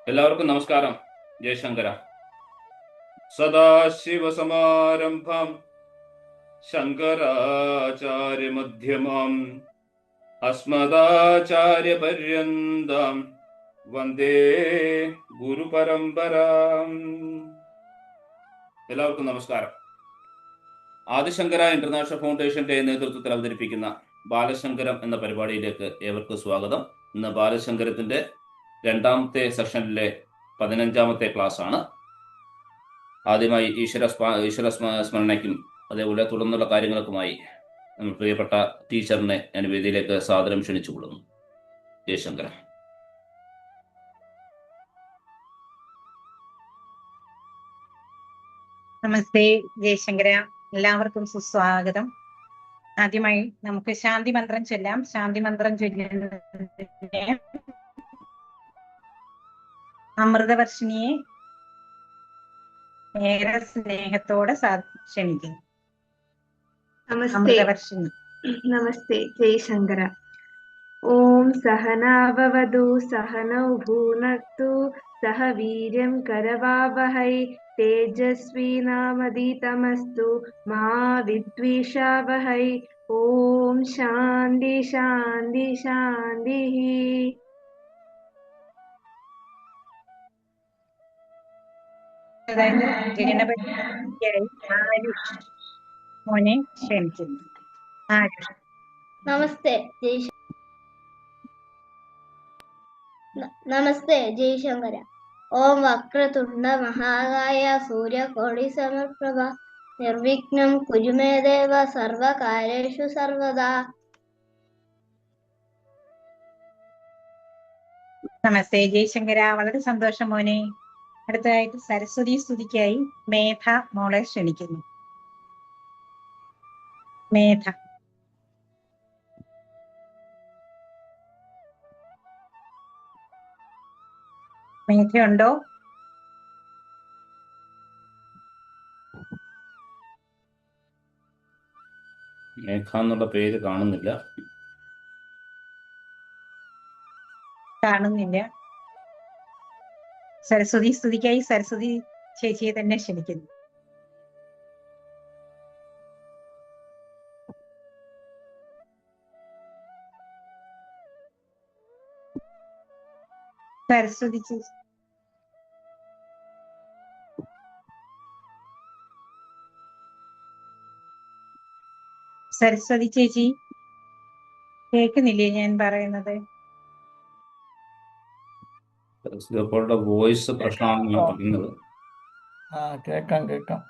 എല്ലാവർക്കും നമസ്കാരം. ജയശങ്കര. സദാശിവസമാരംഭം ശങ്കരാചാര്യമധ്യമാം അസ്മദാചാര്യപര്യന്തം വന്ദേ ഗുരുപരമ്പരാം. എല്ലാവർക്കും നമസ്കാരം. ആദിശങ്കര ഇന്റർനാഷണൽ ഫൗണ്ടേഷന്റെ നേതൃത്വത്തിൽ അവതരിപ്പിക്കുന്ന ബാലശങ്കരം എന്ന പരിപാടിയിലേക്ക് ഏവർക്കും സ്വാഗതം. ഇന്ന് ബാലശങ്കരത്തിന്റെ രണ്ടാമത്തെ സെഷനിലെ 15ാമത്തെ ക്ലാസ് ആണ്. ആദ്യമായി ഈശ്വര സ്മരണയ്ക്കും അതേപോലെ തുടർന്നുള്ള കാര്യങ്ങൾക്കുമായി നമ്മൾ പ്രിയപ്പെട്ട ടീച്ചറിനെ ഞാൻ വേദിയിലേക്ക് സാദരം ക്ഷണിച്ചുകൊള്ളുന്നു. ജയശങ്കര. നമസ്തേ. ജയശങ്കര. എല്ലാവർക്കും സുസ്വാഗതം. ആദ്യമായി നമുക്ക് ശാന്തി മന്ത്രം ചൊല്ലാം. ശാന്തി മന്ത്രം ചൊല്ലുന്നതിന് അമൃതവർഷിണിയെ ഏറെ സ്നേഹത്തോടെ ക്ഷണിക്കുന്നു. അമൃതവർഷിണി. നമസ്തേ. ജയശങ്കര. ഓം സഹനാവവതു സഹനൗ ഭൂനക്തു സഹ വീര്യം കരവാവഹൈ തേജസ്വിനാമധീതമസ്തു മാ വിദ്വിഷാവഹൈ. ഓം ശാന്തി ശാന്തി ശാന്തി. ഗണപതിയായി ആരുഷ് മോനെ ക്ഷണിക്കുന്നു. ആരുഷ്. നമസ്തേ. നമസ്തേ ജയശങ്കര. ഓം വക്രതുണ്ട മഹാകായ സൂര്യകോടി സമപ്രഭ നിർവിഘ്നം കുരുമേ ദേവ സർവകാര്യേഷു സർവദാ. നമസ്തേ ജയശങ്കര. വളരെ സന്തോഷം മോനെ. അടുത്തതായിട്ട് സരസ്വതി സ്തുതിക്കായി മേധ മോളെ ക്ഷണിക്കുന്നു. മേധ. മേധയുണ്ടോ? മേഘ എന്നുള്ള പേര് കാണുന്നില്ല. സരസ്വതി സ്തുതിക്കായി സരസ്വതി ചേച്ചിയെ തന്നെ ക്ഷണിക്കുന്നു. സരസ്വതി ചേച്ചി. സരസ്വതി ചേച്ചി കേൾക്കുന്നില്ലേ ഞാൻ പറയുന്നത്? വോയിസ് പ്രശ്നമാണെന്ന് പറയുന്നത്. കേക്കാം.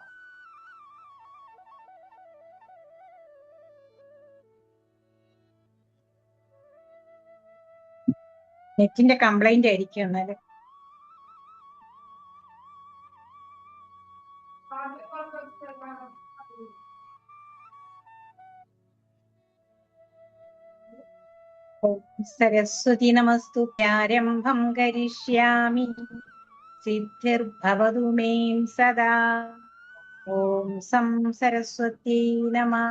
നെറ്റിന്റെ കംപ്ലൈന്റ് ആയിരിക്കും. എന്നാല് സരസ്വതി നമസ്തുഭ്യാരംഭം കരിഷ്യാമി സിദ്ധിർഭവതു മേ സദാ. ഓം സം സരസ്വതി നമഃ.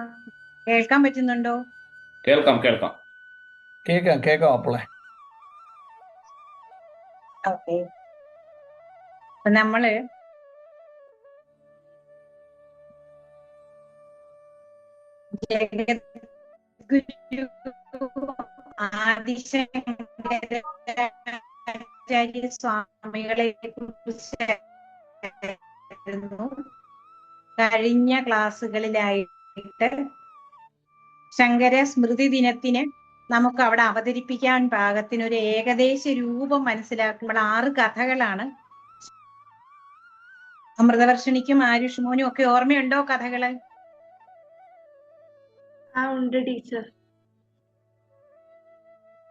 കേൾക്കാൻ പറ്റുന്നുണ്ടോ? കേൾക്കാം. അപ്പോളെ ഓക്കെ. നമ്മള് ജഗദ്ഗുരു ആദിശങ്കരാചാര്യ സ്വാമികളെ കുറിച്ചായിരുന്നു കഴിഞ്ഞ ക്ലാസ്സുകളിലായിട്ട് ശങ്കര സ്മൃതി ദിനത്തിന് നമുക്ക് അവിടെ അവതരിപ്പിക്കാൻ പാകത്തിന് ഒരു ഏകദേശ രൂപം മനസ്സിലാക്കുമ്പോൾ 6 കഥകളാണ്. അമൃതവർഷിണിക്കും ആരുഷ് മോനും ഒക്കെ ഓർമ്മയുണ്ടോ കഥകള്? ഉണ്ട് ടീച്ചർ.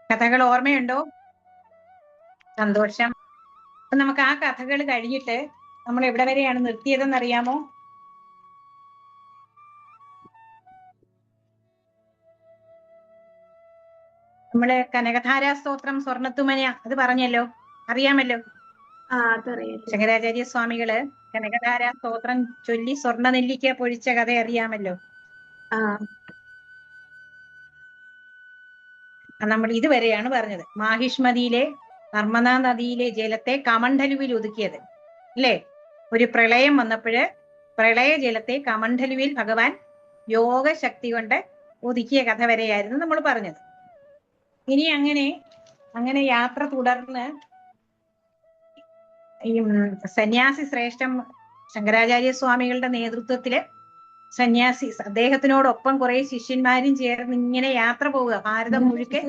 കഥകൾ ഓർമ്മയുണ്ടോ? സന്തോഷം. അപ്പൊ നമുക്ക് ആ കഥകൾ കഴിഞ്ഞിട്ട് നമ്മൾ എവിടെ വരെയാണ് നിർത്തിയതെന്ന് അറിയാമോ? നമ്മള് കനകധാരാ സ്തോത്രം സ്വർണത്തുമന അത് പറഞ്ഞല്ലോ, അറിയാമല്ലോ. ശങ്കരാചാര്യ സ്വാമികള് കനകധാരാ സ്തോത്രം ചൊല്ലി സ്വർണ്ണ നെല്ലിക്ക പൊഴിച്ച കഥ അറിയാമല്ലോ. നമ്മൾ ഇതുവരെയാണ് പറഞ്ഞത്. മാഹിഷ്മതിയിലെ നർമ്മദാ നദിയിലെ ജലത്തെ കമണ്ഡലുവിൽ ഒതുക്കിയത് അല്ലേ? ഒരു പ്രളയം വന്നപ്പോഴ് പ്രളയ ജലത്തെ കമണ്ഡലുവിൽ ഭഗവാൻ യോഗശക്തി കൊണ്ട് ഒതുക്കിയ കഥ വരെയായിരുന്നു നമ്മൾ പറഞ്ഞത്. ഇനി അങ്ങനെ യാത്ര തുടർന്ന് ഈ സന്യാസി ശ്രേഷ്ഠം ശങ്കരാചാര്യ സ്വാമികളുടെ നേതൃത്വത്തില് അദ്ദേഹത്തിനോടൊപ്പം കുറെ ശിഷ്യന്മാരും ചേർന്ന് ഇങ്ങനെ യാത്ര പോവുക. ഭാരതം മുഴുക്കെ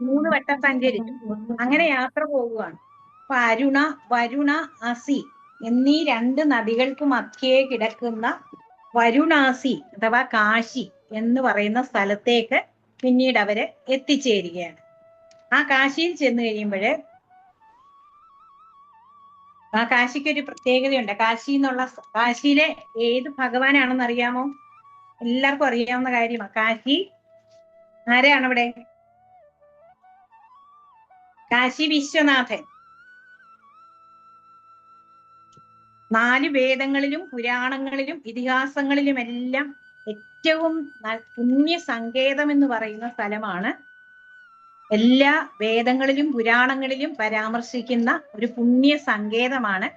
3 വട്ടം സഞ്ചരിച്ചു. അങ്ങനെ യാത്ര പോവുകയാണ്. അപ്പൊ അരുണ, വരുണ, അസി എന്നീ 2 നദികൾക്ക് മധ്യേ കിടക്കുന്ന വരുണാസി അഥവാ കാശി എന്ന് പറയുന്ന സ്ഥലത്തേക്ക് പിന്നീട് അവര് എത്തിച്ചേരുകയാണ്. ആ കാശിയിൽ ചെന്ന് കഴിയുമ്പോഴ് ആ കാശിക്ക് ഒരു പ്രത്യേകതയുണ്ട്. കാശിയിലെ ഏത് ഭഗവാനാണെന്ന് അറിയാമോ? എല്ലാവർക്കും അറിയാവുന്ന കാര്യമാണ്. കാശി ആരാണ് അവിടെ? കാശി വിശ്വനാഥൻ. 4 വേദങ്ങളിലും പുരാണങ്ങളിലും ഇതിഹാസങ്ങളിലും എല്ലാം ഏറ്റവും പുണ്യ സങ്കേതം എന്ന് പറയുന്ന സ്ഥലമാണ്. എല്ലാ വേദങ്ങളിലും പുരാണങ്ങളിലും പരാമർശിക്കുന്ന ഒരു പുണ്യ സങ്കേതമാണ്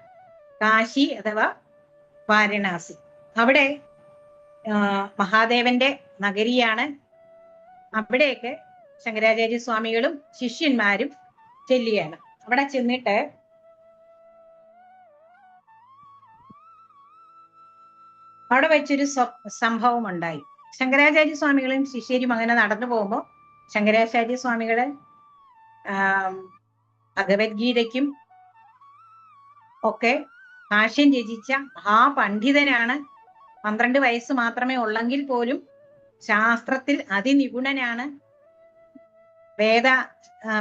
കാശി അഥവാ വാരണാസി. അവിടെ മഹാദേവന്റെ നഗരിയാണ്. അവിടേക്ക് ശങ്കരാചാര്യ സ്വാമികളും ശിഷ്യന്മാരും ചെല്ലുകയാണ്. അവിടെ ചെന്നിട്ട് അവിടെ വെച്ചൊരു സംഭവം ഉണ്ടായി. ശങ്കരാചാര്യ സ്വാമികളും ശിഷ്യരും അങ്ങനെ നടന്നു പോകുമ്പോൾ ശങ്കരാചാര്യ സ്വാമികള് ഭഗവത്ഗീതയ്ക്കും ഒക്കെ ഭാഷ്യം രചിച്ച മഹാപണ്ഡിതനാണ്. 12 വയസ്സ് മാത്രമേ ഉള്ളെങ്കിൽ പോലും ശാസ്ത്രത്തിൽ അതിനിപുണനാണ്.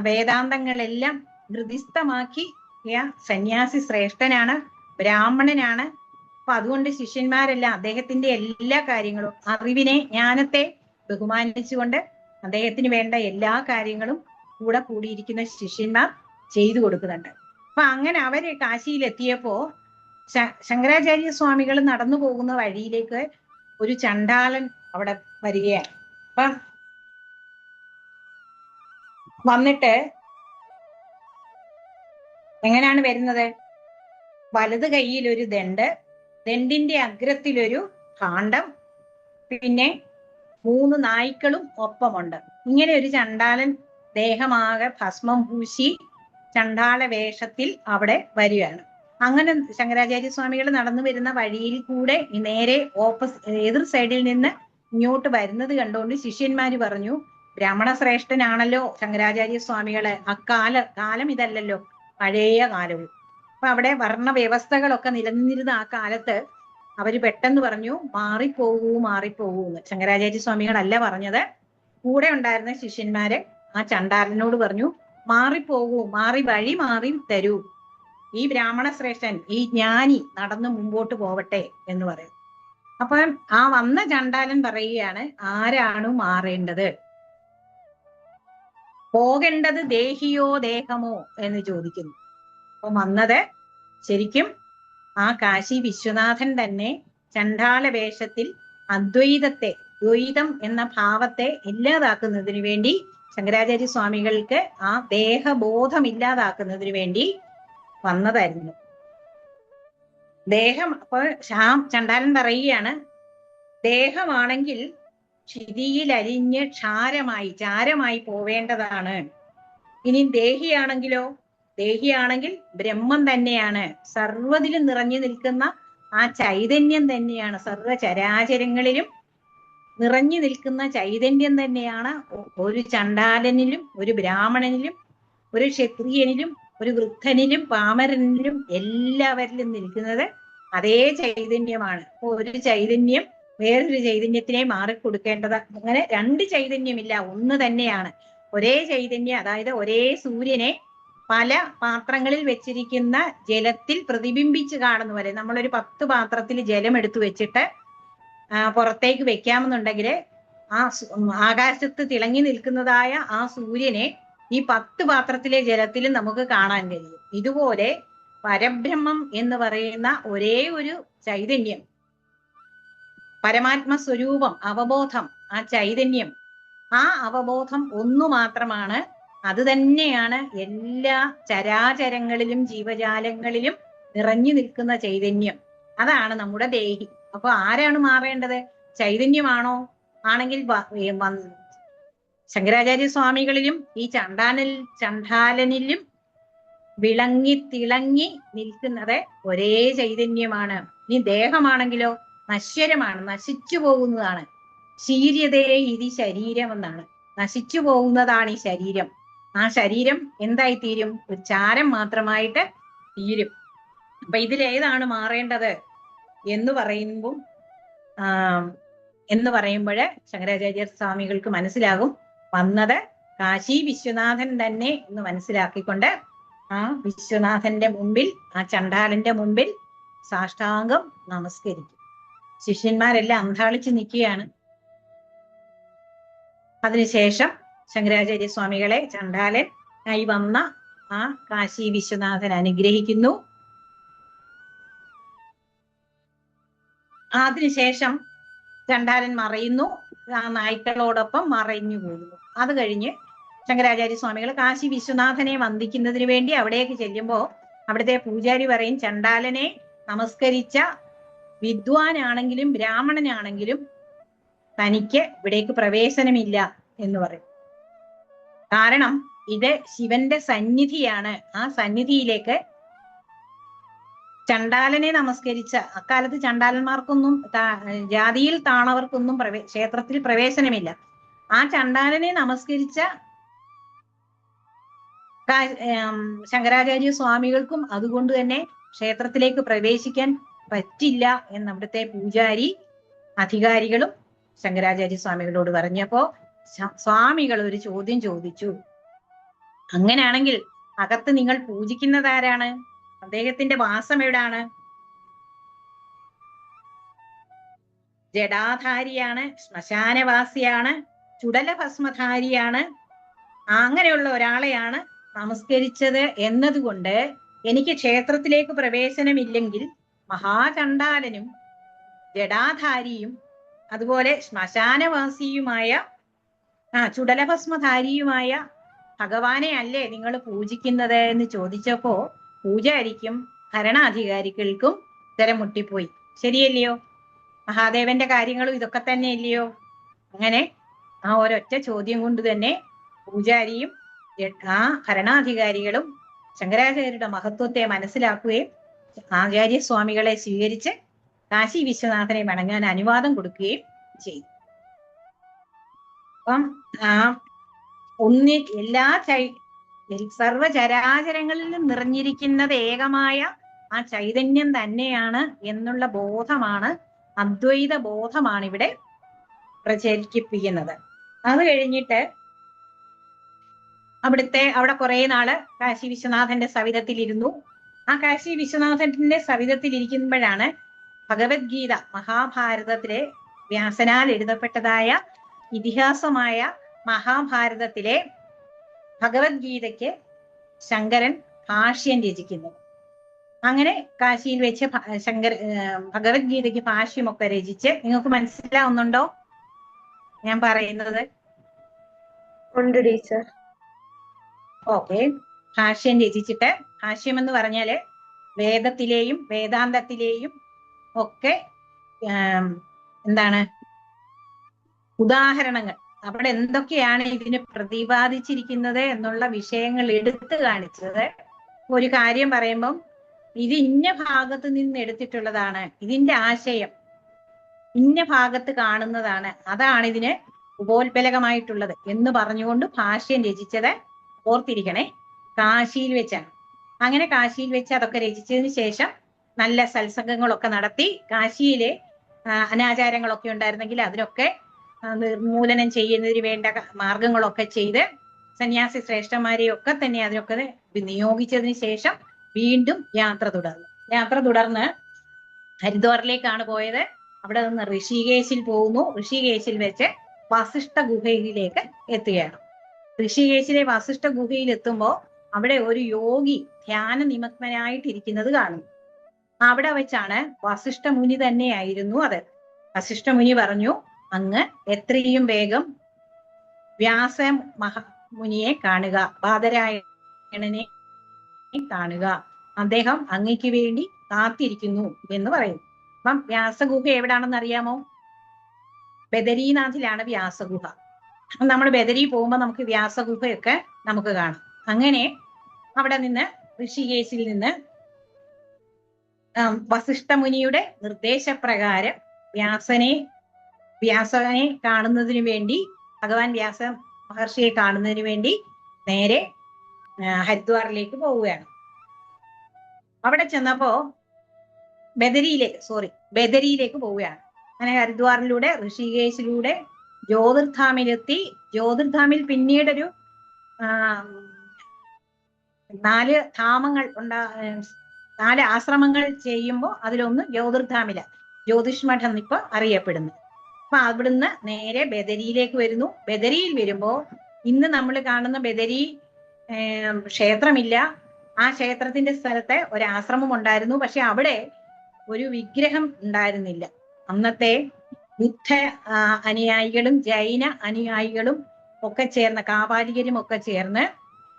വേദാന്തങ്ങളെല്ലാം ഹൃദിസ്ഥമാക്കിയ സന്യാസി ശ്രേഷ്ഠനാണ്, ബ്രാഹ്മണനാണ്. അപ്പൊ അതുകൊണ്ട് ശിഷ്യന്മാരെല്ലാം അദ്ദേഹത്തിന്റെ എല്ലാ കാര്യങ്ങളും, അറിവിനെ, ജ്ഞാനത്തെ ബഹുമാനിച്ചുകൊണ്ട് അദ്ദേഹത്തിന് വേണ്ട എല്ലാ കാര്യങ്ങളും കൂടെ കൂടിയിരിക്കുന്ന ശിഷ്യന്മാർ ചെയ്തു കൊടുക്കുന്നുണ്ട്. അപ്പൊ അങ്ങനെ അവര് കാശിയിലെത്തിയപ്പോ ശങ്കരാചാര്യ സ്വാമികൾ നടന്നു പോകുന്ന വഴിയിലേക്ക് ഒരു ചണ്ടാളൻ അവിടെ വരികയാണ്. അപ്പൊ വന്നിട്ട് എങ്ങനെയാണ് വരുന്നത്? വലത് കൈയിൽ ഒരു ദണ്ടിന്റെ അഗ്രത്തിലൊരു ഭാണ്ഡം, പിന്നെ 3 നായ്ക്കളും ഒപ്പമുണ്ട്. ഇങ്ങനെ ഒരു ചണ്ടാലൻ ദേഹമാകെ ഭസ്മം പൂശി ചണ്ടാള വേഷത്തിൽ അവിടെ വരികയാണ്. അങ്ങനെ ശങ്കരാചാര്യ സ്വാമികൾ നടന്നു വരുന്ന വഴിയിൽ കൂടെ നേരെ എതിർ സൈഡിൽ നിന്ന് ഇങ്ങോട്ട് വരുന്നത് കണ്ടുകൊണ്ട് ശിഷ്യന്മാര് പറഞ്ഞു, ബ്രാഹ്മണ ശ്രേഷ്ഠനാണല്ലോ ശങ്കരാചാര്യ സ്വാമികള്. കാലം ഇതല്ലല്ലോ, പഴയ കാലവും. അപ്പൊ അവിടെ വർണ്ണ വ്യവസ്ഥകളൊക്കെ നിലനിന്നിരുന്ന ആ കാലത്ത് അവര് പെട്ടെന്ന് പറഞ്ഞു, മാറിപ്പോകൂ എന്ന്. ശങ്കരാചാര്യ സ്വാമികളല്ല പറഞ്ഞത്, കൂടെ ഉണ്ടായിരുന്ന ശിഷ്യന്മാര് ആ ചണ്ടാലനോട് പറഞ്ഞു, മാറിപ്പോകൂ, വഴി മാറി തരൂ, ഈ ബ്രാഹ്മണ ശ്രേഷ്ഠൻ, ഈ ജ്ഞാനി നടന്ന് മുമ്പോട്ട് പോവട്ടെ എന്ന് പറയും. അപ്പൊ ആ വന്ന ചണ്ടാലൻ പറയുകയാണ്, ആരാണ് മാറേണ്ടത്? പോകേണ്ടത് ദേഹിയോ ദേഹമോ എന്ന് ചോദിക്കുന്നു. അപ്പൊ വന്നത് ശരിക്കും ആ കാശി വിശ്വനാഥൻ തന്നെ ചണ്ടാല വേഷത്തിൽ ദ്വൈതം എന്ന ഭാവത്തെ ഇല്ലാതാക്കുന്നതിന് വേണ്ടി, ശങ്കരാചാര്യ സ്വാമികൾക്ക് ആ ദേഹബോധം ഇല്ലാതാക്കുന്നതിന് വേണ്ടി വന്നതായിരുന്നു. അപ്പൊ ചണ്ടാലൻ പറയുകയാണ്, ദേഹമാണെങ്കിൽ ക്ഷിതിയിൽ അരിഞ്ഞ് ചാരമായി പോവേണ്ടതാണ്. ഇനി ദേഹിയാണെങ്കിൽ ബ്രഹ്മം തന്നെയാണ്, സർവ്വതിലും നിറഞ്ഞു നിൽക്കുന്ന ആ ചൈതന്യം തന്നെയാണ്, സർവ്വചരാചരങ്ങളിലും നിറഞ്ഞു നിൽക്കുന്ന ചൈതന്യം തന്നെയാണ് ഒരു ചണ്ടാലനിലും, ഒരു ബ്രാഹ്മണനിലും, ഒരു ക്ഷത്രിയനിലും, ഒരു വൃദ്ധനിലും, പാമരനിലും എല്ലാവരിലും നിൽക്കുന്നത് അതേ ചൈതന്യമാണ്. ഒരു ചൈതന്യം വേറൊരു ചൈതന്യത്തിനെ മാറിക്കൊടുക്കേണ്ടത്. അങ്ങനെ 2 ചൈതന്യമില്ല, ഒന്ന് തന്നെയാണ്. ഒരേ ചൈതന്യം, അതായത് ഒരേ സൂര്യനെ പല പാത്രങ്ങളിൽ വെച്ചിരിക്കുന്ന ജലത്തിൽ പ്രതിബിംബിച്ച് കാണുന്ന പോലെ, നമ്മളൊരു 10 പാത്രത്തിൽ ജലം എടുത്തു വെച്ചിട്ട് പുറത്തേക്ക് വെക്കാമെന്നുണ്ടെങ്കിൽ ആ ആകാശത്ത് തിളങ്ങി നിൽക്കുന്നതായ ആ സൂര്യനെ ഈ 10 പാത്രത്തിലെ ജലത്തിലും നമുക്ക് കാണാൻ കഴിയും. ഇതുപോലെ പരബ്രഹ്മം എന്ന് പറയുന്ന ഒരേ ഒരു ചൈതന്യം, പരമാത്മ സ്വരൂപം, അവബോധം, ആ ചൈതന്യം, ആ അവബോധം ഒന്നു മാത്രമാണ്. ആ അത് തന്നെയാണ് എല്ലാ ചരാചരങ്ങളിലും ജീവജാലങ്ങളിലും നിറഞ്ഞു നിൽക്കുന്ന ചൈതന്യം. അതാണ് നമ്മുടെ ദേഹി. അപ്പൊ ആരാണ് മാറേണ്ടത്? ചൈതന്യമാണോ? ആണെങ്കിൽ ശങ്കരാചാര്യ സ്വാമികളിലും ഈ ചണ്ഡാലനിലും വിളങ്ങി തിളങ്ങി നിൽക്കുന്നത് ഒരേ ചൈതന്യമാണ്. ഈ ദേഹമാണെങ്കിലോ നശ്വരമാണ്, നശിച്ചു പോകുന്നതാണ്. ശീര്യതേ ഇതി ശരീരം എന്നാണ്. നശിച്ചു പോകുന്നതാണ് ഈ ശരീരം. ആ ശരീരം എന്തായിത്തീരും? ഒരു ചാരം മാത്രമായിട്ട് തീരും. അപ്പൊ ഇതിലേതാണ് മാറേണ്ടത് എന്ന് പറയുമ്പോൾ ശങ്കരാചാര്യ സ്വാമികൾക്ക് മനസ്സിലാകും വന്നത് കാശി വിശ്വനാഥൻ തന്നെ എന്ന് മനസ്സിലാക്കിക്കൊണ്ട് ആ വിശ്വനാഥന്റെ മുമ്പിൽ, ആ ചണ്ഡാലന്റെ മുമ്പിൽ സാഷ്ടാംഗം നമസ്കരിക്കും. ശിഷ്യന്മാരെല്ലാം അന്താളിച്ച് നിൽക്കുകയാണ്. അതിനുശേഷം ശങ്കരാചാര്യ സ്വാമികളെ ചണ്ഡാലൻ ആയി വന്ന ആ കാശി വിശ്വനാഥൻ അനുഗ്രഹിക്കുന്നു. അതിനുശേഷം ചണ്ഡാലൻ മറയുന്നു, ആ നായ്ക്കളോടൊപ്പം മറഞ്ഞു പോകുന്നു. അത് കഴിഞ്ഞ് ശങ്കരാചാര്യ സ്വാമികൾ കാശി വിശ്വനാഥനെ വന്ദിക്കുന്നതിന് വേണ്ടി അവിടേക്ക് ചെല്ലുമ്പോൾ അവിടുത്തെ പൂജാരി പറയും, ചണ്ഡാലനെ നമസ്കരിച്ച വിദ്വാനാണെങ്കിലും ബ്രാഹ്മണനാണെങ്കിലും തനിക്ക് ഇവിടേക്ക് പ്രവേശനമില്ല എന്ന് പറയും. കാരണം ഇത് ശിവന്റെ സന്നിധിയാണ്. ആ സന്നിധിയിലേക്ക് ചണ്ഡാലനെ നമസ്കരിച്ച, അക്കാലത്ത് ചണ്ഡാലന്മാർക്കൊന്നും ജാതിയിൽ താണവർക്കൊന്നും ക്ഷേത്രത്തിൽ പ്രവേശനമില്ല. ആ ചണ്ഡാലനെ നമസ്കരിച്ച ശങ്കരാചാര്യ സ്വാമികൾക്കും അതുകൊണ്ട് തന്നെ ക്ഷേത്രത്തിലേക്ക് പ്രവേശിക്കാൻ പറ്റില്ല എന്ന് അവിടുത്തെ പൂജാരി അധികാരികളും ശങ്കരാചാര്യ സ്വാമികളോട് പറഞ്ഞപ്പോ സ്വാമികൾ ഒരു ചോദ്യം ചോദിച്ചു. അങ്ങനെയാണെങ്കിൽ അകത്ത് നിങ്ങൾ പൂജിക്കുന്നത് ആരാണ്? അദ്ദേഹത്തിന്റെ വാസം എവിടാണ്? ജടാധാരിയാണ്, ശ്മശാനവാസിയാണ്, ചുടലഭസ്മധാരിയാണ്. അങ്ങനെയുള്ള ഒരാളെയാണ് നമസ്കരിച്ചത് എന്നതുകൊണ്ട് എനിക്ക് ക്ഷേത്രത്തിലേക്ക് പ്രവേശനമില്ലെങ്കിൽ മഹാചണ്ഡാലനും ജടാധാരിയും അതുപോലെ ശ്മശാനവാസിയുമായ ചുടലഭസ്മധാരിയുമായ ഭഗവാനെ അല്ലേ നിങ്ങൾ പൂജിക്കുന്നത് എന്ന് ചോദിച്ചപ്പോ പൂജാരിക്കും ഭരണാധികാരികൾക്കും ഉത്തരം മുട്ടിപ്പോയി. ശരിയല്ലയോ? മഹാദേവന്റെ കാര്യങ്ങളും ഇതൊക്കെ തന്നെ അല്ലയോ? അങ്ങനെ ആ ഒരൊറ്റ ചോദ്യം കൊണ്ട് തന്നെ പൂജാരിയും ആ ഭരണാധികാരികളും ശങ്കരാചാര്യരുടെ മഹത്വത്തെ മനസ്സിലാക്കുകയും ആചാര്യസ്വാമികളെ സ്വീകരിച്ച് കാശി വിശ്വനാഥനെ വണങ്ങാൻ അനുവാദം കൊടുക്കുകയും ചെയ്തു. അപ്പം എല്ലാ സർവചരാചരങ്ങളിലും നിറഞ്ഞിരിക്കുന്നത് ഏകമായ ആ ചൈതന്യം തന്നെയാണ് എന്നുള്ള ബോധമാണ്, അദ്വൈത ബോധമാണ് ഇവിടെ പ്രചരിപ്പിക്കുന്നത്. അത് കഴിഞ്ഞിട്ട് അവിടെ കുറെ നാള് കാശി വിശ്വനാഥന്റെ സവിധത്തിലിരുന്നു. ആ കാശി വിശ്വനാഥന്റെ സവിധത്തിലിരിക്കുമ്പോഴാണ് ഭഗവത്ഗീത, മഹാഭാരതത്തിലെ വ്യാസനാൽ എഴുതപ്പെട്ടതായ ഇതിഹാസമായ മഹാഭാരതത്തിലെ ഭഗവത്ഗീതയ്ക്ക് ശങ്കരൻ ഭാഷ്യം രചിക്കുന്നു. അങ്ങനെ കാശിയിൽ വെച്ച് ഭഗവത്ഗീതയ്ക്ക് ഭാഷ്യമൊക്കെ രചിച്ച്, നിങ്ങൾക്ക് മനസ്സിലാവുന്നുണ്ടോ ഞാൻ പറയുന്നത്? ഉണ്ട് ടീച്ചർ. ഓക്കെ. ഭാഷ്യം രചിച്ചിട്ട്, ഭാഷ്യം എന്ന് പറഞ്ഞാല് വേദത്തിലെയും വേദാന്തത്തിലെയും ഒക്കെ എന്താണ് ഉദാഹരണങ്ങൾ, അവിടെ എന്തൊക്കെയാണ് ഇതിന് പ്രതിപാദിച്ചിരിക്കുന്നത് എന്നുള്ള വിഷയങ്ങൾ എടുത്തു കാണിച്ചത്. ഒരു കാര്യം പറയുമ്പം ഇത് ഇന്ന ഭാഗത്ത് നിന്ന് എടുത്തിട്ടുള്ളതാണ്, ഇതിന്റെ ആശയം ഇന്ന ഭാഗത്ത് കാണുന്നതാണ്, അതാണ് ഇതിന് ഉപോത്ബലകമായിട്ടുള്ളത് എന്ന് പറഞ്ഞുകൊണ്ട് ഭാഷ്യം രചിച്ചത് ഓർത്തിരിക്കണേ, കാശിയിൽ വെച്ചാണ്. അങ്ങനെ കാശിയിൽ വെച്ച് അതൊക്കെ രചിച്ചതിന് ശേഷം നല്ല സത്സംഗങ്ങളൊക്കെ നടത്തി, കാശിയിലെ അനാചാരങ്ങളൊക്കെ ഉണ്ടായിരുന്നെങ്കിൽ അതിനൊക്കെ നിർമൂലനം ചെയ്യുന്നതിന് വേണ്ട മാർഗങ്ങളൊക്കെ ചെയ്ത് സന്യാസി ശ്രേഷ്ഠന്മാരെയൊക്കെ തന്നെ അതിനൊക്കെ നിയോഗിച്ചതിന് ശേഷം വീണ്ടും യാത്ര തുടർന്ന് ഹരിദ്വാറിലേക്കാണ് പോയത്. അവിടെ നിന്ന് ഋഷികേശിൽ പോകുന്നു. ഋഷികേശിൽ വെച്ച് വസിഷ്ഠ ഗുഹയിലേക്ക് എത്തുകയാണ്. ഋഷികേശിലെ വസിഷ്ഠ ഗുഹയിൽ എത്തുമ്പോൾ അവിടെ ഒരു യോഗി ധ്യാന നിമഗ്നനായിട്ടിരിക്കുന്നത് കാണുന്നു. അവിടെ വെച്ചാണ് വസിഷ്ഠ മുനി തന്നെയായിരുന്നു അത്. വസിഷ്ഠ മുനി പറഞ്ഞു, അങ്ങ് എത്രയും വേഗം മുനിയെ കാണുക, ബാദരായണനെ കാണുക, അദ്ദേഹം അങ്ങയ്ക്ക് വേണ്ടി കാത്തിരിക്കുന്നു എന്ന് പറയുന്നു. അപ്പം വ്യാസഗുഹ എവിടാണെന്ന് അറിയാമോ? ബദരീനാഥിലാണ് വ്യാസഗുഹ. നമ്മൾ ബദരി പോകുമ്പോൾ നമുക്ക് വ്യാസഗുഹയൊക്കെ നമുക്ക് കാണാം. അങ്ങനെ അവിടെ നിന്ന് ഋഷികേശിൽ നിന്ന് വസിഷ്ഠ മുനിയുടെ നിർദ്ദേശപ്രകാരം വ്യാസനെ കാണുന്നതിന് വേണ്ടി, ഭഗവാൻ വ്യാസ മഹർഷിയെ കാണുന്നതിന് വേണ്ടി നേരെ ഹരിദ്വാറിലേക്ക് പോവുകയാണ്. അവിടെ ചെന്നപ്പോ ബദരിയിലേക്ക് പോവുകയാണ്. അങ്ങനെ ഹരിദ്വാറിലൂടെ ഋഷികേശിലൂടെ ജ്യോതിർധാമിലെത്തി. ജ്യോതിർധാമിൽ പിന്നീടൊരു 4 ധാമങ്ങൾ 4 ആശ്രമങ്ങൾ ചെയ്യുമ്പോൾ അതിലൊന്ന് ജ്യോതിർധാമില, ജ്യോതിഷ്മഠം ഇപ്പൊ അറിയപ്പെടുന്നു. അപ്പൊ അവിടുന്ന് നേരെ ബദരിയിലേക്ക് വരുന്നു. ബദരിയിൽ വരുമ്പോ ഇന്ന് നമ്മൾ കാണുന്ന ബദരി ക്ഷേത്രമില്ല. ആ ക്ഷേത്രത്തിന്റെ സ്ഥലത്ത് ഒരാശ്രമം ഉണ്ടായിരുന്നു. പക്ഷെ അവിടെ ഒരു വിഗ്രഹം ഉണ്ടായിരുന്നില്ല. അന്നത്തെ ബുദ്ധ അനുയായികളും ജൈന അനുയായികളും ഒക്കെ ചേർന്ന്, കാപാലികരും ഒക്കെ ചേർന്ന്